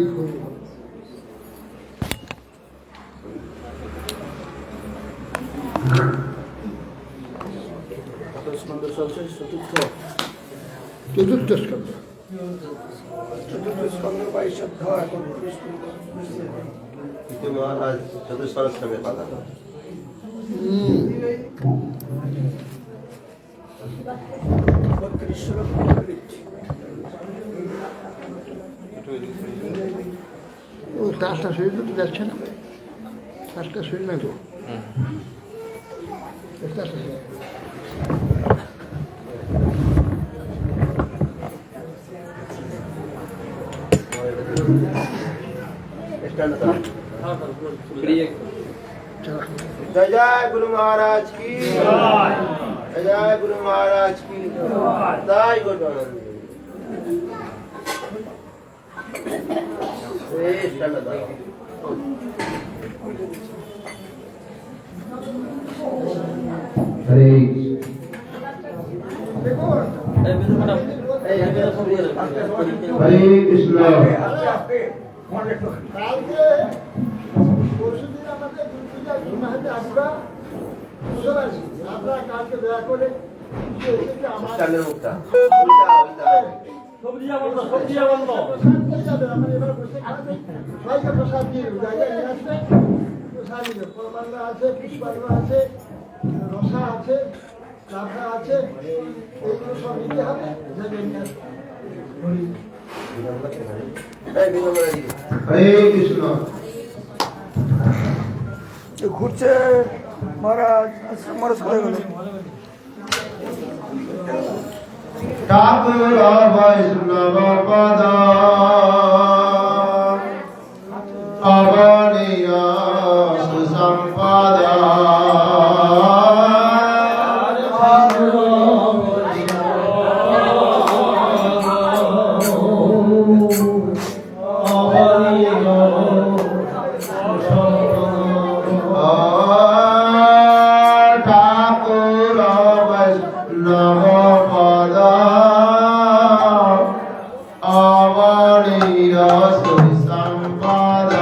চতুর্থ স্কন্ধ। মহারাজ চতুষ্পদে কথা তারটা শরীর তো যাচ্ছে না তারটা শরীর না তো তারটা শরীর जय जय गुरु महाराज की जय जय गुरु महाराज की जय गुरु हरे हरे कृष्ण কালকে পরশুদিন আমাদের দুর্গা ঘুমাতে আমরা বুঝতে পারছি আপনারা কালকে দয়া করে चंद्र मुक्ता আমার এবার বসে খাবে সবাইকে প্রসাদ দিয়ে দেবো জায়গায় নিয়ে আসবে প্রসাদ দিবে পরমান্না আছে পুষ্পান্ন আছে রসা আছে লাভা আছে এইগুলো সব নিতে হবে জায়গায় নিয়ে আসবে हरे कृष्ण ঘুরছে মহারাজ মহারাজ কোথায় গেল ठाकुर वैष्णव पद अवनीय सुसंपद ठाकुर वैष्णव पद अवनीय सुसंपद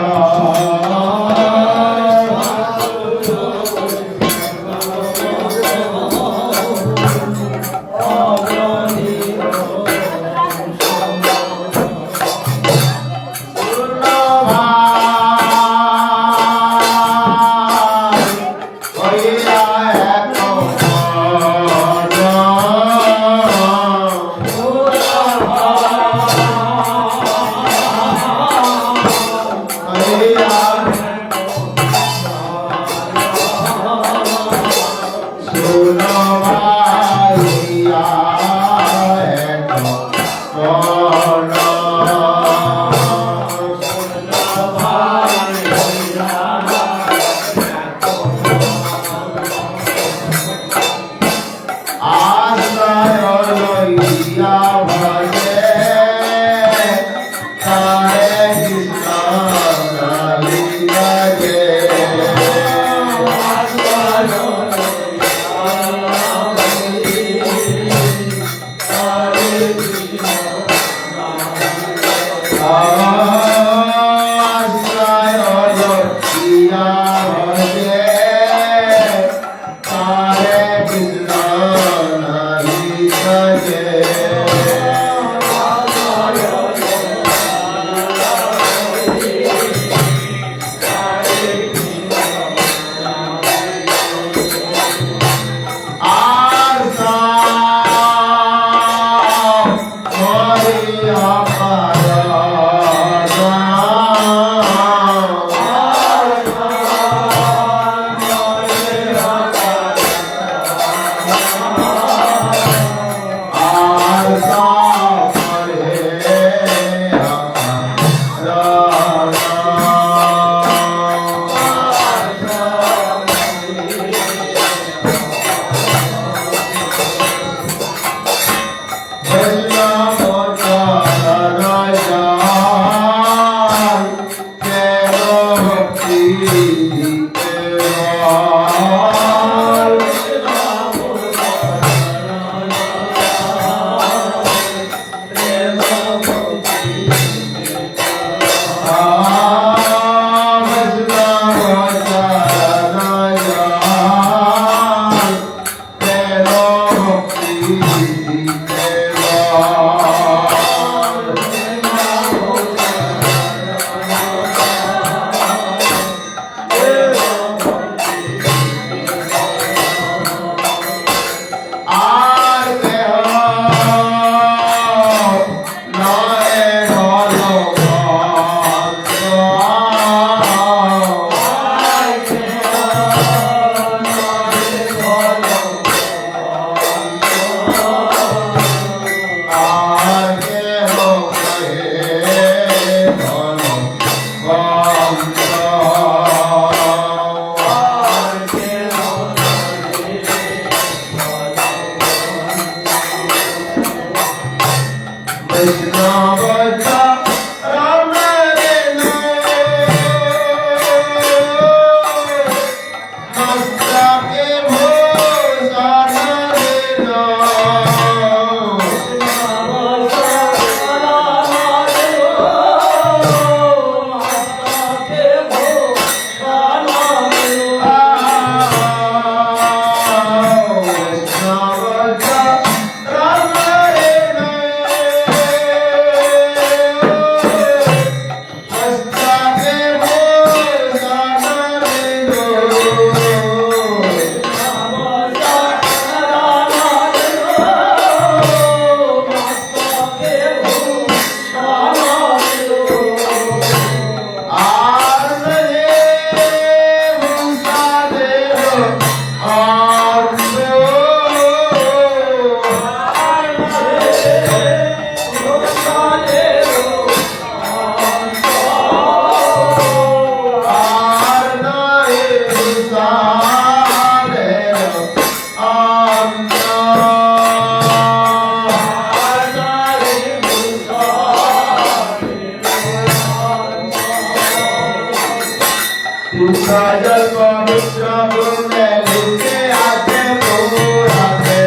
জল পবিত্র গুণে লিখে আছে পুরাতে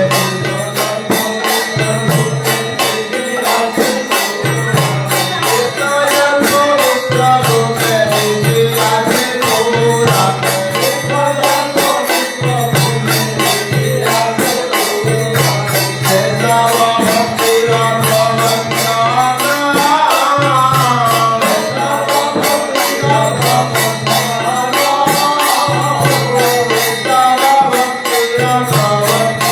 Bye.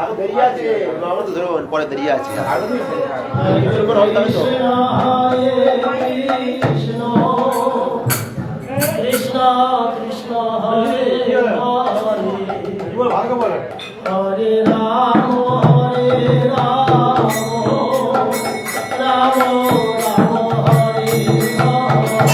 আরো দেরি আছে আমরা তো ধরো পরে দেরি আছে আরো তো কৃষ্ণ কৃষ্ণ হরে হরে হরে রাম রাম রাম হরে হরে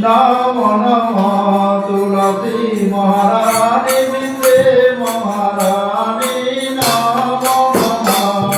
নম নম তুলসী মহারানী বিন্দে মহারানী নম নম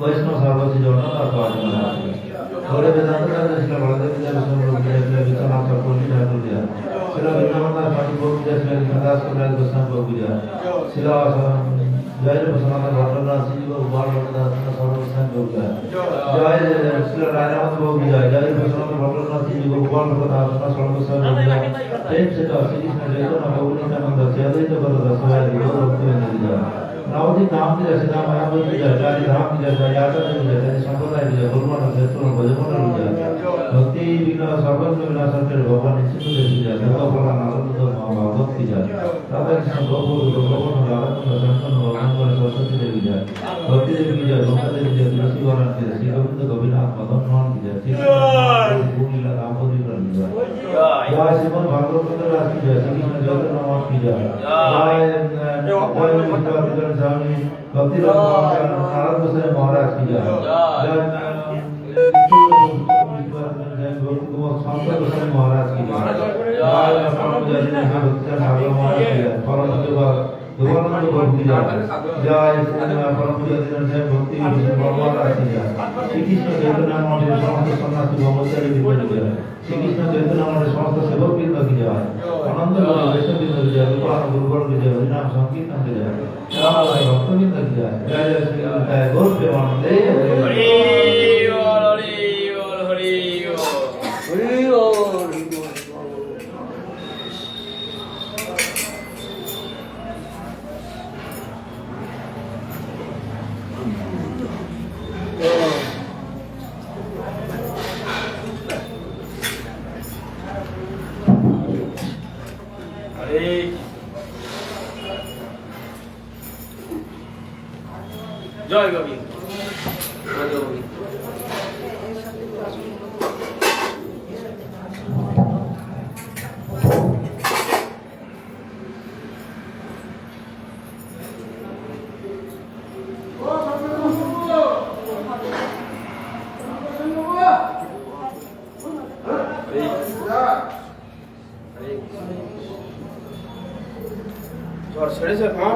वैष्णव सार्वजी जगन्नाथ स्वामी महाराज और वेदांत का इसका बड़े विद्या विष्णु विश्वनाथ चक्रवर्ती ठाकुर दिया शिला विद्यानंद स्वामी को विद्या शिला कृष्णदास कविराज गोस्वामी को विद्या शिला जय बसवनाथ भट्टनाथ जी को उबाल भट्टनाथ सर्वोत्तम को विद्या जय शिला रायनाथ को विद्या जय बसवनाथ भट्टनाथ जी को उबाल भट्टनाथ सर्वोत्तम को विद्या प्रेम से तो श्री कृष्ण चैतन्य प्रभु नित्यानंद अद्वैत गदाधर शिवाजी गौर भक्ति विद्या नवदी नाम दिया सीधा महाबोध दिया चारि धाम दिया यात्रा दिया संप्रदाय दिया गुरुमान क्षेत्र भजन दिया भक्ति बिना सर्वज्ञ बिना संकर भगवान निश्चित दिया देवफला नारद भगवत दिया राधा कृष्ण गोकुल गोवर्धन राधा संतन भगवान सरस्वती देवी दिया भक्ति देवी दिया गंगा देवी दिया तुलसी वरण दिया श्री गोविंद गोपीनाथ मदन मोहन दिया श्री भूमिला दामोदरी कर दिया जय श्रीमद् भागवत राज की जय श्री कृष्ण जगन्नाथ नाम की जय जय स्वामी भक्ति नारद गोसाई महाराज की जय शंकर गोसाई महाराज की जय परम जय भक्ति नारद महाराज की जय परम देवानंद प्रभु की जय परम जय भक्ति महाराज की जय श्री कृष्ण चैतन्य नाम समस्त सन्यासी ब्रह्मचारी की जय श्री कृष्ण चैतन्य नाम समस्त सेवक की जय आनंद वैष्णव की जय गोपाल गुरुगण की जय हरिनाम संकीर्तन की जय भक्त की जय जय श्री जय गौर प्रेमानंदे हरि बोल हरि बोल हरि बोल हरि बोल জয় গোবিন্দ জয় গোবিন্দ ঘর ছেড়েছে মা